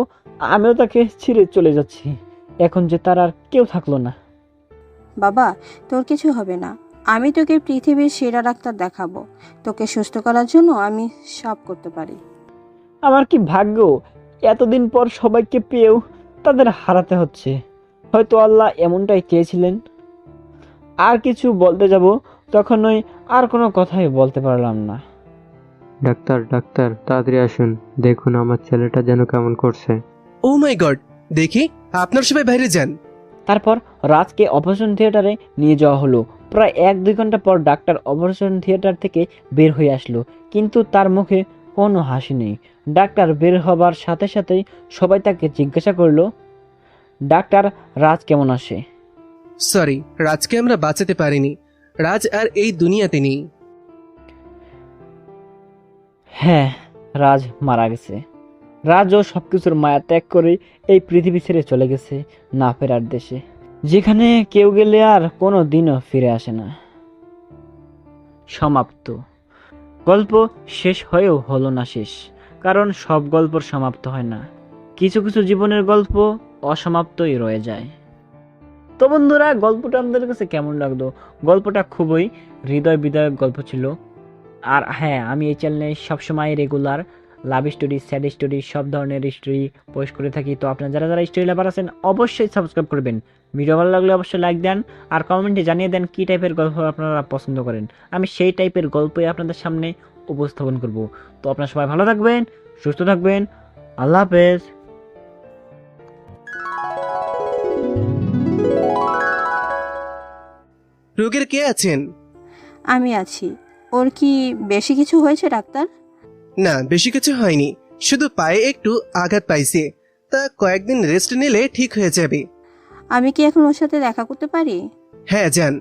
আমিও তাকে ছেড়ে চলে যাচ্ছি। এখন যে তার আর কেউ থাকলো না। বাবা, তোর কিছু হবে না। আমি তোকে পৃথিবীর সেরা ডাক্তার দেখাবো। তোকে সুস্থ করার জন্য আমি সব করতে পারি। আমার কি ভাগ্য, এতদিন পর সবাইকে পেয়েও তাদের হারাতে হচ্ছে। হয়তো আল্লাহ এমনটাই চেয়েছিলেন। আর কিছু বলতে যাব তখনই আর কোনো কথাই বলতে পারলাম না। ডাক্তার ডাক্তার তাড়াতাড়ি আসুন, দেখুন আমার ছেলেটা যেন কেমন করছে। ও মাই গড, দেখি আপনার সবাই বাইরে যান। তারপর রাজকে অপারেশন থিয়েটারে নিয়ে যাওয়া হলো। প্রায় 1-2 ঘন্টা পর ডাক্তার অপারেশন থিয়েটার থেকে বের হয়ে আসলো, কিন্তু তার মুখে কোনো হাসি নেই। ডাক্তার বের হবার সাথে সাথেই সবাই তাকে জিজ্ঞাসা করলো, ডাক্তার রাজ কেমন আছে? সরি, রাজকে আমরা বাঁচাতে পারিনি। রাজ আর এই দুনিয়াতে নেই। হ্যাঁ, রাজ মারা গেছে। রাজও সবকিছুর মায়া ত্যাগ করে এই পৃথিবী ছেড়ে চলে গেছে না ফেরার দেশে, যেখানে কেউ গেলে আর কোনো দিনও ফিরে আসে না। সমাপ্ত। গল্প শেষ হয়েও হলো না শেষ, কারণ সব গল্পর সমাপ্ত হয় না। কিছু কিছু জীবনের গল্প অসমাপ্তই রয়ে যায়। তো বন্ধুরা, গল্পটা আপনাদের কাছে কেমন লাগলো? গল্পটা খুবই হৃদয় বিদায়ক গল্প ছিল। আর হ্যাঁ, আমি এই চ্যানেলে সবসময় regular love story, sad story, সব ধরনের স্টোরি পোস্ট করে থাকি। তো আপনারা যারা যারা স্টোরি লাভার আছেন অবশ্যই সাবস্ক্রাইব করবেন। ভিডিও ভালো লাগলে অবশ্যই লাইক দেন, আর কমেন্টে জানিয়ে দেন কী টাইপের গল্প আপনারা পছন্দ করেন। আমি সেই টাইপের গল্পই আপনাদের সামনে উপস্থাপন করব। তো আপনারা সবাই ভালো থাকবেন, সুস্থ থাকবেন। আল্লাহ হাফেজ। রোগীর কে আছেন? আমি আছি। ওর কি বেশি কিছু হয়েছে ডাক্তার? না, বেশি কিছু হয়নি, শুধু পায়ে একটু আঘাত পাইছে। তা কয়েকদিন রেস্ট নিলে ঠিক হয়ে যাবে। আমি কি এখন ওর সাথে দেখা করতে পারি? হ্যাঁ, যান।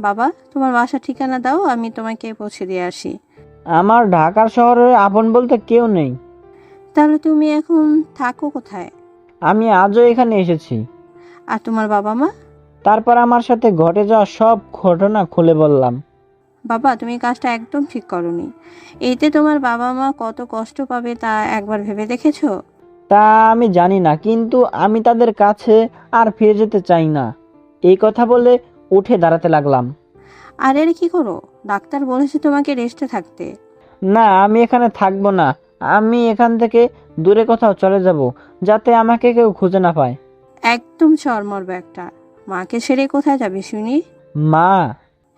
বাবা, তোমার বাসার ঠিকানা দাও, আমি তোমাকে পৌঁছে দিয়ে আসি। আমার ঢাকার শহরে আপন বলতে কেউ নেই। তাহলে তুমি এখন থাকো কোথায়? আমি আজও এখানে এসেছি। আর তোমার বাবা মা? তারপর আমার সাথে ঘটে যাওয়া সব ঘটনা খুলে বললাম। বাবা, তুমি কাজটা একদম ঠিক করোনি। এতে তোমার বাবা মা কত কষ্ট পাবে তা একবার ভেবে দেখেছো? তা আমি জানি না, কিন্তু আমি তাদের কাছে আর ফিরে যেতে চাই না। এই কথা বলে উঠে দাঁড়াতে লাগলাম। আরে আরে, কি করো? ডাক্তার বলেছে তোমাকে রেস্টে থাকতে। না, আমি এখানে থাকবো না। আমি এখান থেকে দূরে কোথাও চলে যাব, যাতে আমাকে কেউ খুঁজে না পায়। একদম চরমরবে একটা। মাকে ছেড়ে কোথায় যাবি শুনি? মা?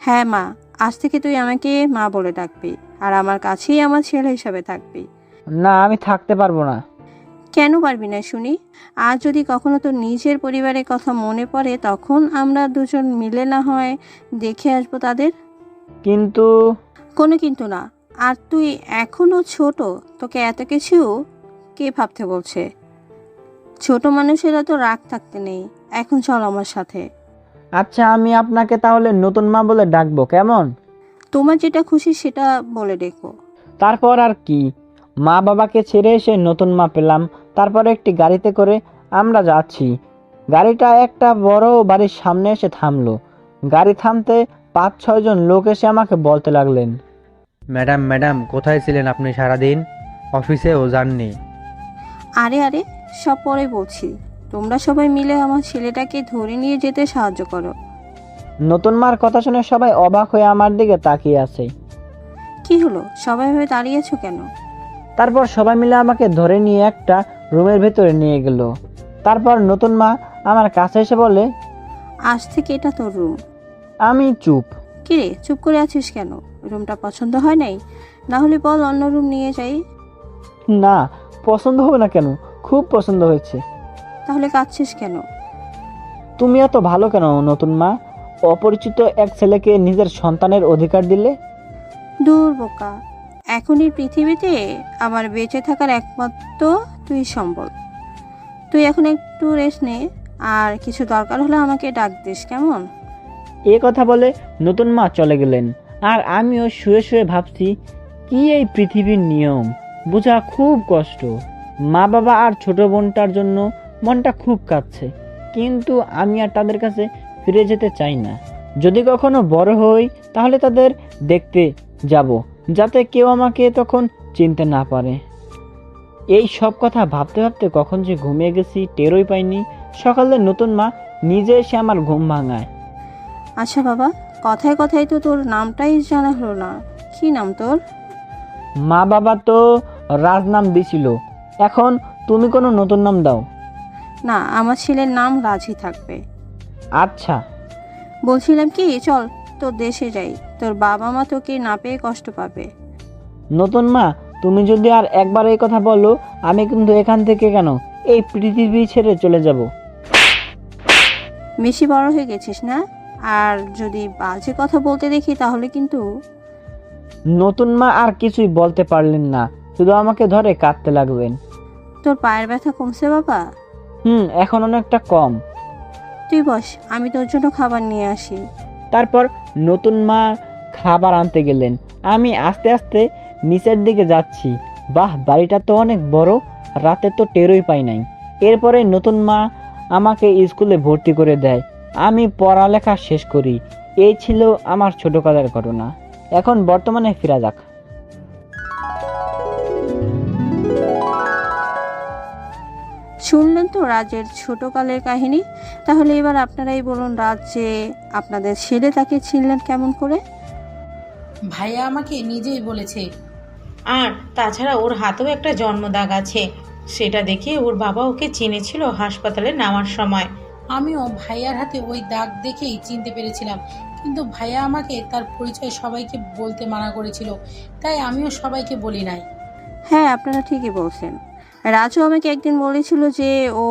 হ্যাঁ মা, আজ থেকে তুই আমাকে মা বলে ডাকবি, আর আমার কাছেই আমার ছেলে হিসাবে থাকবি। না, আমি থাকতে পারবো না। কেন পারবি না শুনি? আজ যদি কখনো তোর নিজের পরিবারের কথা মনে পড়ে, তখন আমরা দুজন মিলে না হয় দেখে আসবো তাদের। কিন্তু কোনো কিন্তু না। আর তুই এখনো ছোট, তোকে এত কিছু কে ভাবতে বলছে? ছোট মানুষেরা তো রাগ থাকতে নেই। এখন চল আমার সাথে। আচ্ছা, আমি আপনাকে তাহলে নতুন মা বলে ডাকবো, কেমন? তোমার যেটা খুশি সেটা বলে ডেকো। তারপর আর কি, মা বাবাকে ছেড়ে এসে নতুন মা পেলাম। তারপর একটি গাড়িতে করে আমরা যাচ্ছি। গাড়িটা একটা বড় বাড়ির সামনে এসে থামলো। গাড়ি থামতে 5-6 জন লোক এসে আমাকে বলতে লাগলেন, ম্যাডাম ম্যাডাম, কোথায় ছিলেন আপনি সারাদিন? অফিসেও যাননি? আরে আরে, সব পরে বলছি। তোমরা সবাই মিলে আমার ছেলেটাকে ধরে নিয়ে যেতে সাহায্য করো। নতুন মার কথা শুনে সবাই অবাক হয়ে আমার দিকে তাকিয়ে আছে। কি হলো, সবাই ভাবে দাঁড়িয়েছো কেন? তারপর সবাই মিলে আমাকে ধরে নিয়ে একটা রুমের ভেতরে নিয়ে গেল। তারপর নতুন মা আমার কাছে এসে বলে, আজ থেকে এটা তোর রুম। আমি চুপ। কিরে, চুপ করে আছিস কেন? রুমটা পছন্দ হয় নাই? না হলে বল, অন্য রুম নিয়ে যাই। না, পছন্দ হবে না কেন? খুব পছন্দ হয়েছে। তাহলে কাঁদছিস কেন? তুমি এত ভালো কেন নতুন মা? অপরিচিত এক ছেলেকে নিজের সন্তানের অধিকার দিলে। দূর বোকা, এখনই পৃথিবীতে আমার বেঁচে থাকার একমাত্র তুই সম্বল। তুই এখন একটু রেস্ট নে, আর কিছু দরকার হলে আমাকে ডাক দিস, কেমন? এ কথা বলে নতুন মা চলে গেলেন। আর আমিও শুয়ে শুয়ে ভাবছি, কি এই পৃথিবীর নিয়ম, বোঝা খুব কষ্ট। মা বাবা আর ছোট বোনটার জন্য মনটা খুব কাঁদছে, কিন্তু আমি আর তাদের কাছে ফিরে যেতে চাই না। যদি কখনো বড় হই তাহলে তাদের দেখতে যাব, যাতে কেউ আমাকে তখন চিনতে না পারে। এই সব কথা ভাবতে ভাবতে কখন যে ঘুমিয়ে গেছি টেরই পাইনি। সকালে নতুন মা নিজে এসে আমার ঘুম ভাঙায়। আচ্ছা বাবা, কথায় কথায় তো তোর নামটাই জানা হলো না। কি নাম তোর? মা বাবা তো রাজ নাম দিছিল, এখন তুমি কোনো নতুন নাম দাও। না, আমার ছেলের নাম রাজি থাকবে। আচ্ছা। বলছিলাম কি, চল তোর দেশে যাই, তোর বাবা মা তোকে না পেয়ে কষ্ট পাবে। নতুন মা, তুমি যদি আর একবার এই কথা বলো, আমি কিন্তু এখান থেকে কেন এই পৃথিবী ছেড়ে চলে যাব। বেশি বড় হয়ে গেছিস না? আর যদি বাজে কথা বলতে দেখি তাহলে কিন্তু। নতুন মা আর কিছুই বলতে পারলেন না, শুধু আমাকে ধরে কাঁদতে লাগবেন। তোর পায়ের ব্যথা কমছে বাবা? এখন অনেকটা কম। তুই বস, আমি তোর জন্য খাবার নিয়ে আসি। তারপর নতুন মা খাবার আনতে গেলেন। আমি আস্তে আস্তে নিচের দিকে যাচ্ছি। বাহ, বাড়িটা তো অনেক বড়, রাতে তো টেরই পাই নাই। এরপরে নতুন মা আমাকে স্কুলে ভর্তি করে দেয়। আমি পড়ালেখা শেষ করি। এই ছিল আমার ছোটকালের ঘটনা। এখন বর্তমানে ফিরা যাক। শুনলেন তো রাজের ছোটকালের কাহিনী। তাহলে এবার আপনারাই বলুন, রাজ যে আপনাদের ছেলে, তাকে চিনলেন কেমন করে? ভাইয়া আমাকে নিজেই বলেছে। আর তাছাড়া ওর হাতেও একটা জন্মদাগ আছে, সেটা দেখে ওর বাবা ওকে চিনেছিল হাসপাতালে নামার সময়। আমিও ভাইয়ার হাতে ওই দাগ দেখেই চিনতে পেরেছিলাম, কিন্তু ভাইয়া আমাকে তার পরিচয় সবাইকে বলতে মানা করেছিল, তাই আমিও সবাইকে বলি নাই। হ্যাঁ, আপনারা ঠিকই বলছেন। রাজু আমাকে একদিন বলেছিল যে ও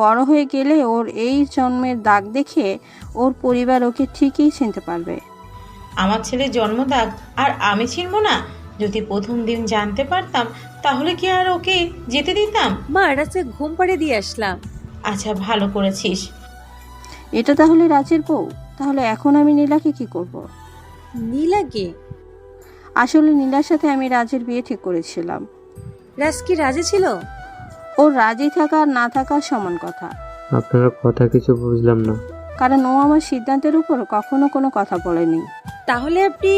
বড় হয়ে গেলে ওর এই জন্মের দাগ দেখে ওর পরিবার ওকে ঠিকই চিনতে পারবে। আমার ছেলের জন্মদাগ আর আমি চিনব না? যদি প্রথম দিন জানতে পারতাম তাহলে কি আর ওকে যেতে দিতাম? মা, রাজকে ঘুম পাড়িয়ে দিয়ে আসলাম। আচ্ছা, ভালো করেছিস। এটা তাহলে রাজের বউ? তাহলে এখন আমি নীলাকে কি করব? নীলাকে? আসলে নীলার সাথে আমি রাজের বিয়ে ঠিক করেছিলাম। রাজ কি রাজি ছিল? ওর রাজি থাকা আর না থাকা সমান কথা। আপনার কথা কিছু বুঝলাম না। কারণ ও আমার সিদ্ধান্তের উপর কখনো কোনো কথা বলেনি। তাহলে আপনি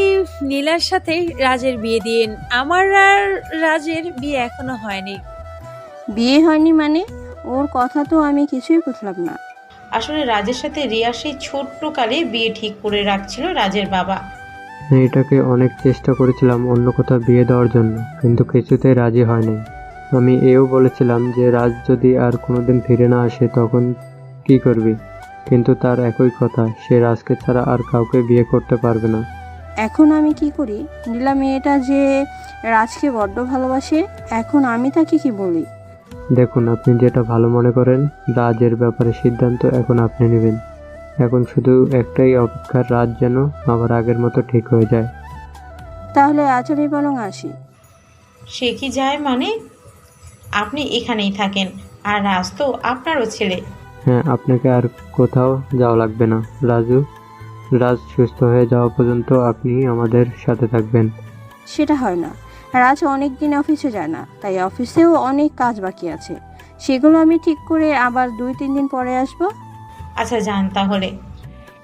নীলার সাথে রাজের বিয়ে দিন। আমার আর রাজের বিয়ে এখনো হয়নি। বিয়ে হয়নি মানে? ওর কথা তো আমি কিছুই বুঝলাম না। আসলে রাজের সাথে রিয়া সেই ছোট্ট কালে বিয়ে ঠিক করে রাখছিল রাজের বাবা। মেয়েটাকে অনেক চেষ্টা করেছিলাম অন্য কোথাও বিয়ে দেওয়ার জন্য, কিন্তু কিছুতেই রাজি হয়নি। আমি এও বলেছিলাম যে রাজ যদি আর কোনোদিন ফিরে না আসে তখন কি করবি, কিন্তু তার একই কথা, সে রাজকে ছাড়া আর কাউকে বিয়ে করতে পারবে না। এখন আমি কি করি? নীলা মেয়েটা যে রাজকে বড্ড ভালোবাসে, এখন আমি তাকে কি বলি? দেখুন, আপনি যেটা ভালো মনে করেন। রাজের ব্যাপারে সিদ্ধান্ত এখন আপনি নেবেন। এখন শুধু একটাই অপেক্ষার, রাজ যেন আবার আগের মতো ঠিক হয়ে যায়। তাহলে আজ আমি বরং আসি। সে কি যায় মানে? আপনি এখানেই থাকেন, আর রাজ তো আপনারও ছেলে। হ্যাঁ, আপনাকে আর কোথাও যাওয়া লাগবে না রাজু। রাজ সুস্থ হয়ে যাওয়া পর্যন্ত আপনি আমাদের সাথে থাকবেন। সেটা হয় না। রাজ অনেক দিন অফিসে যায় না, তাই অফিসেও অনেক কাজ বাকি আছে। সেগুলো আমি ঠিক করে আবার 2-3 দিন পরে আসবো। আচ্ছা, যান তাহলে।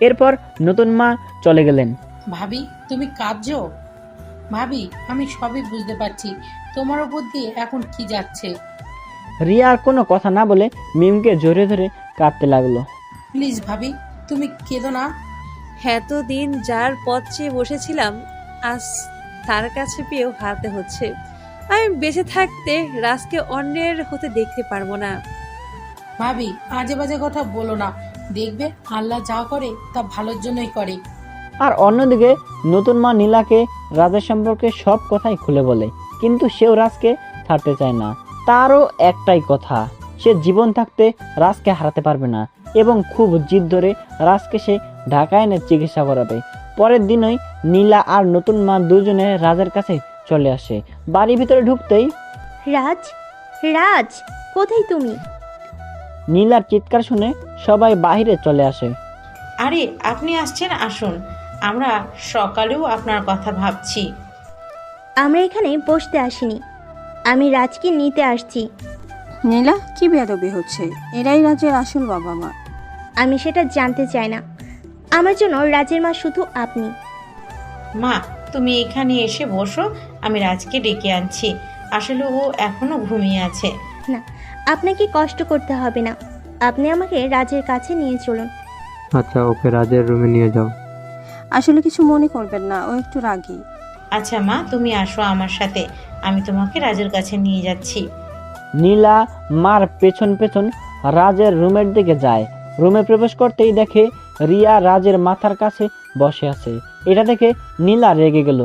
এরপর নতুন মা চলে গেলেন। ভাবি, তুমি কাঁদছো? ভাবি, আমি সবই বুঝতে পারছি তোমার উপর দিয়ে এখন কি যাচ্ছে। রিয়া আর কোনো কথা না বলে মিমকে জড়িয়ে ধরে কাঁদতে লাগলো। প্লিজ ভাবি, তুমি কেঁদো না। এতদিন যার পথ চেয়ে বসেছিলাম, আজ তার কাছে পেয়েও হারাতে হচ্ছে। আমি বেঁচে থাকতে রাজকে অন্যের হতে দেখতে পারবো না। ভাবি, আজে বাজে কথা বলো না। দেখবে আল্লাহ যা করে তা ভালোর জন্যই করে। আর অন্যদিকে নতুন মা নীলাকে রাজের সম্পর্কে সব কথাই খুলে বলে, কিন্তু সেও রাজকে ছাড়তে চায় না। তারও একটাই কথা, সে জীবন থাকতে রাজকে হারাতে পারবে না এবং খুব জিদ ধরে রাজকে সে ঢাকায় এনে চিকিৎসা করাবে। পরের দিনই নীলা আর নতুন মা দুজনে রাজের কাছে চলে আসে। বাড়ির ভিতরে ঢুকতেই রাজ, রাজ, কোথায় তুমি? নীলার চিৎকার শুনে সবাই বাহিরে চলে আসে। আরে, আপনি আসছেন, আসুন। আমরা সকালেও আপনার কথা ভাবছি। আমরা এখানে বসতে আসিনি, আমি রাজকে নিতে আসছি। নীলা, কি বেয়াদবি হচ্ছে? এরাই রাজের আসল বাবা মা। আমি সেটা জানতে চাই না। আমার জন্য রাজের মা শুধু আপনি। মা, তুমি এখানে এসে বসো, আমি রাজকে ডেকে আনছি। আসলে ও এখনো ঘুমিয়ে আছে। না, আপনাকে কষ্ট করতে হবে না। আপনি আমাকে রাজের কাছে নিয়ে চলুন। আচ্ছা, ওকে রাজের রুমে নিয়ে যাও। আসলে কিছু মনে করবেন না, ও একটু রাগী। আচ্ছা মা, তুমি আসো আমার সাথে, আমি তোমাকে রাজের কাছে নিয়ে যাচ্ছি। নীলা মার পেছন পেছন রাজের রুমের দিকে যায়। রুমে প্রবেশ করতেই দেখে রিয়া রাজের মাথার কাছে বসে আছে। এটা দেখে নীলা রেগে গেল।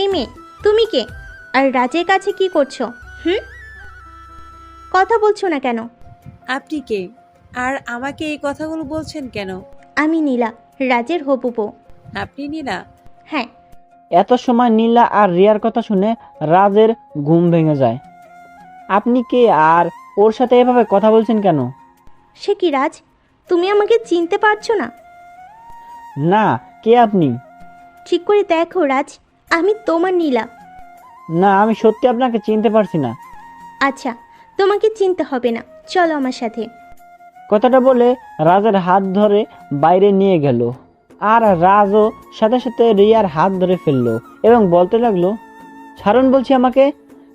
এই মেয়ে, তুমি কে? আর রাজের কাছে কি করছো? কথা বলছো না কেন? আপনি কে? আর আমাকে এই কথাগুলো বলছেন কেন? আমি নীলা, রাজের হবু বউ। আপনি নীলা? হ্যাঁ। এত সময় নীলা আর রিয়ার কথা শুনে রাজের ঘুম ভেঙে যায়। আপনি কে আর ওর সাথে এভাবে কথা বলছেন কেন? সে কি রাজ, তুমি আমাকে চিনতে পারছো না? না, কে আপনি? ঠিক করে দেখো রাজ, আমি তোমার নীলা। না, আমি সত্যি আপনাকে চিনতে পারছি না। আচ্ছা, তোমাকে চিনতে হবে না, চলো আমার সাথে। কথাটা বলে রাজের হাত ধরে বাইরে নিয়ে গেল, আর রাজও সাথে সাথে রিয়ার হাত ধরে ফেললো এবং বলতে লাগলো, ছাড়ুন বলছি আমাকে।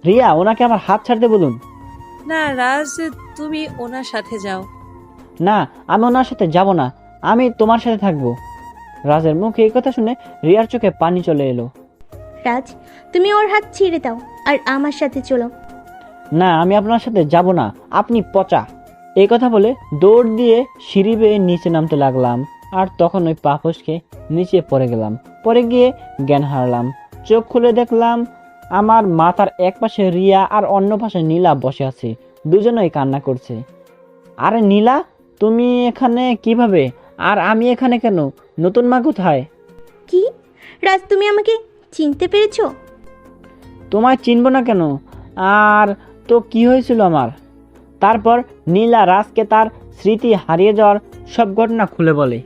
রিয়া, ওনাকে আমার হাত ছাড়তে বলুন। না রাজ, তুমি ওনার সাথে যাও। না, আমি ওনার সাথে যাব না, আমি তোমার সাথে থাকবো। রাজের মুখে এই কথা শুনে রিয়ার চোখে পানি চলে এলো। রাজ, তুমি ওর হাত ছেড়ে দাও আর আমার সাথে চলো। না, আমি আপনার সাথে যাব না, আপনি পচা। এই কথা বলে দৌড় দিয়ে সিঁড়ি বেয়ে নিচে নামতে লাগলাম, আর তখন ওই পা ফসকে নিচে পড়ে গেলাম। পরে গিয়ে জ্ঞান হারালাম। চোখ খুলে দেখলাম আমার মাথার এক পাশে রিয়া আর অন্য পাশে নীলা বসে আছে, দুজনেই কান্না করছে। আরে নীলা, তুমি এখানে কিভাবে? আর আমি এখানে কেন? নতুন মা কোথায়? কি রাজ, তুমি আমাকে চিনতে পেরেছো? তোমায় চিনব না কেন? আর তো কি হয়েছিল আমার? তারপর নীলা রাজকে তার স্মৃতি হারিয়ে যাওয়ার সব ঘটনা খুলে বলে।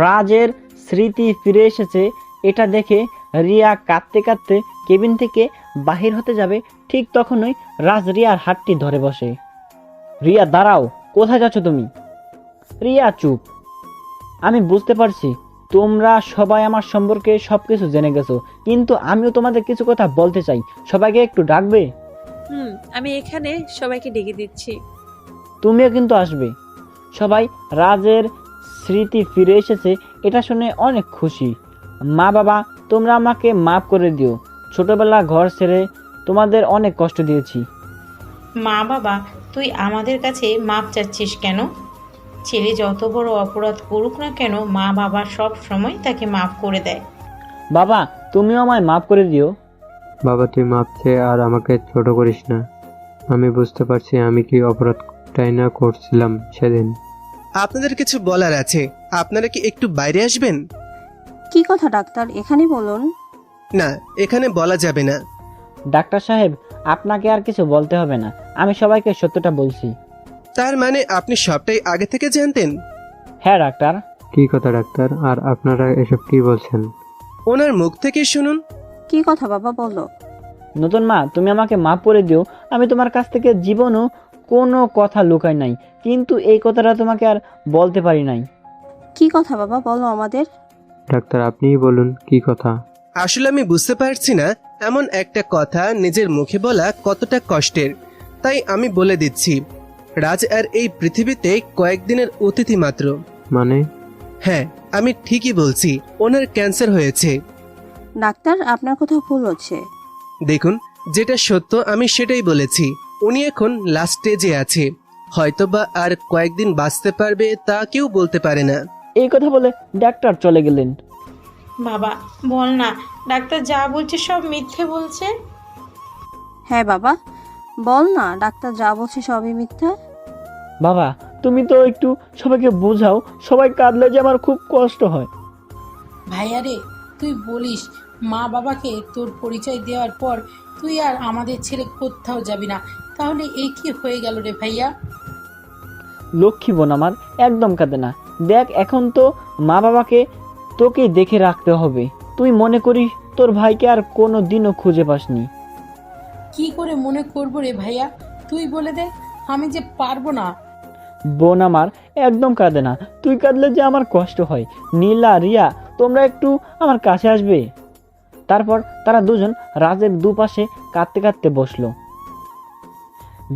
রাজের স্মৃতি ফিরে এসেছে এটা দেখে রিয়া কাঁদতে কাঁদতে কেবিন থেকে বাহির হতে যাবে, ঠিক তখনই রাজ রিয়ার হাতটি ধরে বসে। রিয়া, দাঁড়াও, কোথায় যাচ্ছ তুমি? রিয়া চুপ। আমি বুঝতে পারছি তোমরা সবাই আমার সম্পর্কে সবকিছু জেনে গেছো, কিন্তু আমিও তোমাদের কিছু কথা বলতে চাই। সবাইকে একটু ডাকবে? আমি এখানে সবাইকে ডেকে দিচ্ছি। তুমিও কিন্তু আসবে। সবাই রাজের স্মৃতি ফিরে এসেছে এটা শুনে অনেক খুশি। মা বাবা, তোমরা আমাকে মাফ করে দিও। ছোটবেলা ঘর ছেড়ে তোমাদের অনেক কষ্ট দিয়েছি। মা বাবা, তুই আমাদের কাছে মাপ চাচ্ছিস কেন? ছেলে যত বড় অপরাধ করুক না কেন, মা বাবা সব সময় তাকে মাফ করে দেয়। বাবা, তুমিও আমায় মাফ করে দিও। বাবা, তুই মাপ চেয়ে আর আমাকে ছোট করিস না। আমি বুঝতে পারছি আমি কি অপরাধটাই না করছিলাম সেদিন। আপনাদের কিছু বলার আছে, আপনারা কি একটু বাইরে আসবেন? কি কথা ডাক্তার, এখানে বলুন। না, এখানে বলা যাবে না। ডাক্তার সাহেব, আপনাকে আর কিছু বলতে হবে না, আমি সবাইকে সত্যটা বলছি। তার মানে আপনি সবটাই আগে থেকে জানতেন? হ্যাঁ ডাক্তার। কি কথা ডাক্তার, আর আপনারা এসব কি বলছেন? ওনার মুখ থেকে শুনুন। কি কথা বাবা, বলো। নতুন মা, তুমি আমাকে মাফ করে দিও। আমি তোমার কাছ থেকে জীবনও কোনো কথা লুকাই নাই, কিন্তু এই কথাটা তোমাকে আর বলতে পারি নাই। কি কথা বাবা, বলো আমাদের। ডাক্তার, আপনিই বলুন কি কথা। আসলে আমি বুঝতে পারছি না এমন একটা কথা নিজের মুখে বলা কতটা কষ্টের, তাই আমি বলে দিচ্ছি। রাজ আর এই পৃথিবীতে কয়েকদিনের অতিথি মাত্র। মানে? হ্যাঁ, আমি ঠিকই বলছি, ওনার ক্যান্সার হয়েছে। ডাক্তার, আপনার কোথাও ভুল হচ্ছে। দেখুন, যেটা সত্য আমি সেটাই বলেছি। উনি এখন লাস্ট স্টেজে আছে, হয়তোবা আর কয়েকদিন বাঁচতে পারবে তা কেউ বলতে পারে না। এই কথা বলে ডাক্তার চলে গেলেন। বাবা, বল না, ডাক্তার যা বলছে সব মিথ্যে বলছে। হ্যাঁ বাবা, বল না, ডাক্তার যা বলছে সবই মিথ্যা। বাবা, তুমি তো একটু সবাইকে বোঝাও, সবাই কাঁদলে যে আমার খুব কষ্ট হয়। ভাইয়া রে, তুই বলিস মা বাবাকে তোর পরিচয় দেওয়ার পর তুই আর আমাদের ছেড়ে কোথাও যাবি না, তাহলে এই কি হয়ে গেল রে ভাইয়া? লক্ষ্মী বোন আমার, একদম কাঁদে না। দেখ, এখন তো মা বাবাকে তোকে দেখে রাখতে হবে। তুই মনে করিস তোর ভাইকে আর কোনো দিনও খুঁজে পাসনি। কি করে মনে করবো রে ভাইয়া, তুই বলে দে, আমি যে পারবো না। বোন আমার, একদম কাঁদে না। তুই কাঁদলে যে আমার কষ্ট হয়। নীলা, রিয়া, তোমরা একটু আমার কাছে আসবে। তারপর তারা দুজন রাজের দুপাশে কাঁদতে কাঁদতে বসলো।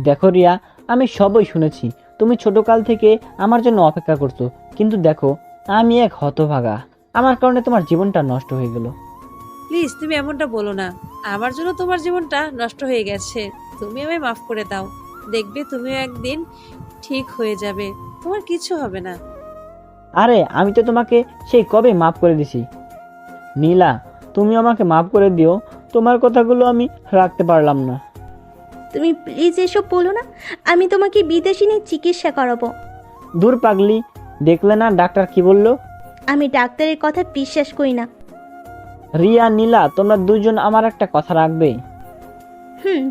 দেখো রিয়া, আমি সবই শুনেছি। তুমি ছোটকাল থেকে আমার জন্য অপেক্ষা করছো, কিন্তু দেখো আমি এক হতভাগা। আমার কারণে তোমার জীবনটা নষ্ট হয়ে গেল। প্লিজ, তুমি এমনটা বলো না। আমার জন্য তোমার জীবনটা নষ্ট হয়ে গেছে, তুমি আমায় মাফ করে দাও। দেখবে তুমিও একদিন ঠিক হয়ে যাবে, তোমার কিছু হবে না। আরে আমি তো তোমাকে সেই কবে মাফ করে দিছি। নীলা, তুমি আমাকে মাফ করে দিও, তোমার কথাগুলো আমি রাখতে পারলাম না। তুমি প্লিজ এসব বলো না, আমি তোমাকে বিদেশে নিয়ে চিকিৎসা করাবো। দূর পাগলি, দেখলে না ডাক্তার কি বলল? আমি ডাক্তারের কথা বিশ্বাস করি না। রিয়া, নীলা, তোমরা দুজন আমার একটা কথা রাখবে।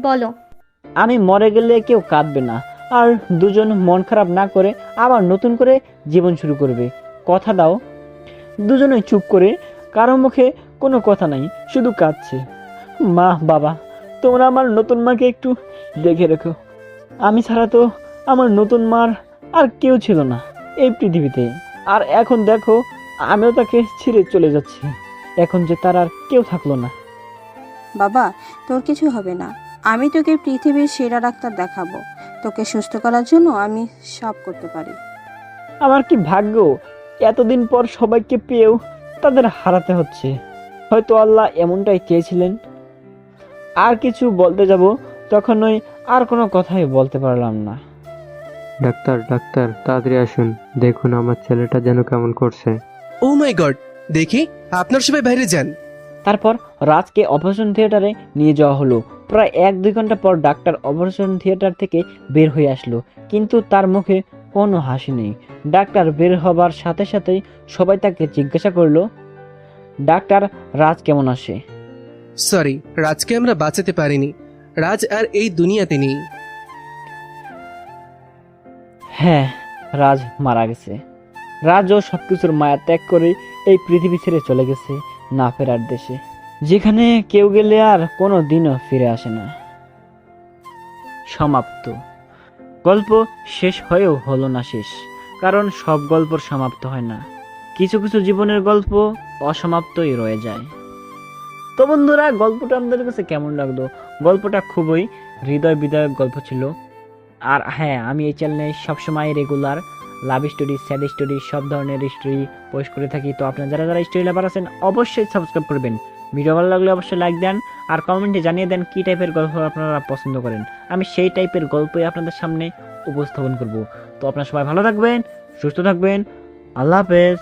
বলো। আমি মরে গেলে কেউ কাঁদবে না, আর দুজন মন খারাপ না করে আবার নতুন করে জীবন শুরু করবে। কথা দাও। দুজনেই চুপ করে, কারো মুখে কোনো কথা নাই, শুধু কাঁদছে। মা, বাবা, তোমরা আমার নতুন মাকে একটু দেখে রেখো। আমি ছাড়া তো আমার নতুন মার আর কেউ ছিল না এই পৃথিবীতে। আর এখন দেখো, আমিও তাকে ছেড়ে চলে যাচ্ছি। এখন যে তার আর কেউ থাকলো না। বাবা, তোর কিছু হবে না। আমি তোকে পৃথিবীর সেরা ডাক্তার দেখাবো। তোকে সুস্থ করার জন্য আমি সব করতে পারি। আমার কি ভাগ্য, এতদিন পর সবাইকে পেয়েও তাদের হারাতে হচ্ছে। হয়তো আল্লাহ এমনটাই চেয়েছিলেন। আর কিছু বলতে যাব, তখনই আর কোনো কথাই বলতে পারলাম না। ডাক্তার, ডাক্তার, তাড়াতাড়ি আসুন, দেখুন আমার ছেলেটা যেন কেমন করছে। ও মাই গড, দেখি আপনার সবাই বাইরে যান। তারপর রাজকে অপারেশন থিয়েটারে নিয়ে যাওয়া হলো। প্রায় 1-2 ঘন্টা পর ডাক্তার অপারেশন থিয়েটার থেকে বের হয়ে আসলো, কিন্তু তার মুখে কোনো হাসি নেই। ডাক্তার বের হবার সাথে সাথেই সবাই তাকে জিজ্ঞাসা করলো, ডাক্তার, রাজ কেমন আছে? সরি, রাজকে আমরা বাঁচাতে পারিনি। রাজ আর এই দুনিয়াতে নেই। হ্যাঁ, রাজ মারা গেছে। রাজও সবকিছুর মায়া ত্যাগ করে এই পৃথিবী ছেড়ে চলে গেছে না ফেরার দেশে, যেখানে কেউ গেলে আর কোনো দিনও ফিরে আসে না। সমাপ্ত। গল্প শেষ হয়েও হলো না শেষ, কারণ সব গল্প সমাপ্ত হয় না। কিছু কিছু জীবনের গল্প অসমাপ্তই রয়ে যায়। তো বন্ধুরা, গল্পটা আপনাদের কাছে কেমন লাগলো? গল্পটা খুবই হৃদয় বিদায়ক গল্প ছিল। আর হ্যাঁ, আমি এই চ্যানেলে সবসময় regular love story, sad story, সব ধরনের স্টোরি পোস্ট করে থাকি। তো আপনারা যারা যারা স্টোরি লাভার আছেন অবশ্যই সাবস্ক্রাইব করবেন। ভিডিও ভালো লাগলে অবশ্যই লাইক দেন, আর কমেন্টে জানিয়ে দেন কী টাইপের গল্প আপনারা পছন্দ করেন। আমি সেই টাইপের গল্পই আপনাদের সামনে উপস্থাপন করব। তো আপনারা সবাই ভালো থাকবেন, সুস্থ থাকবেন। আল্লাহ হাফেজ।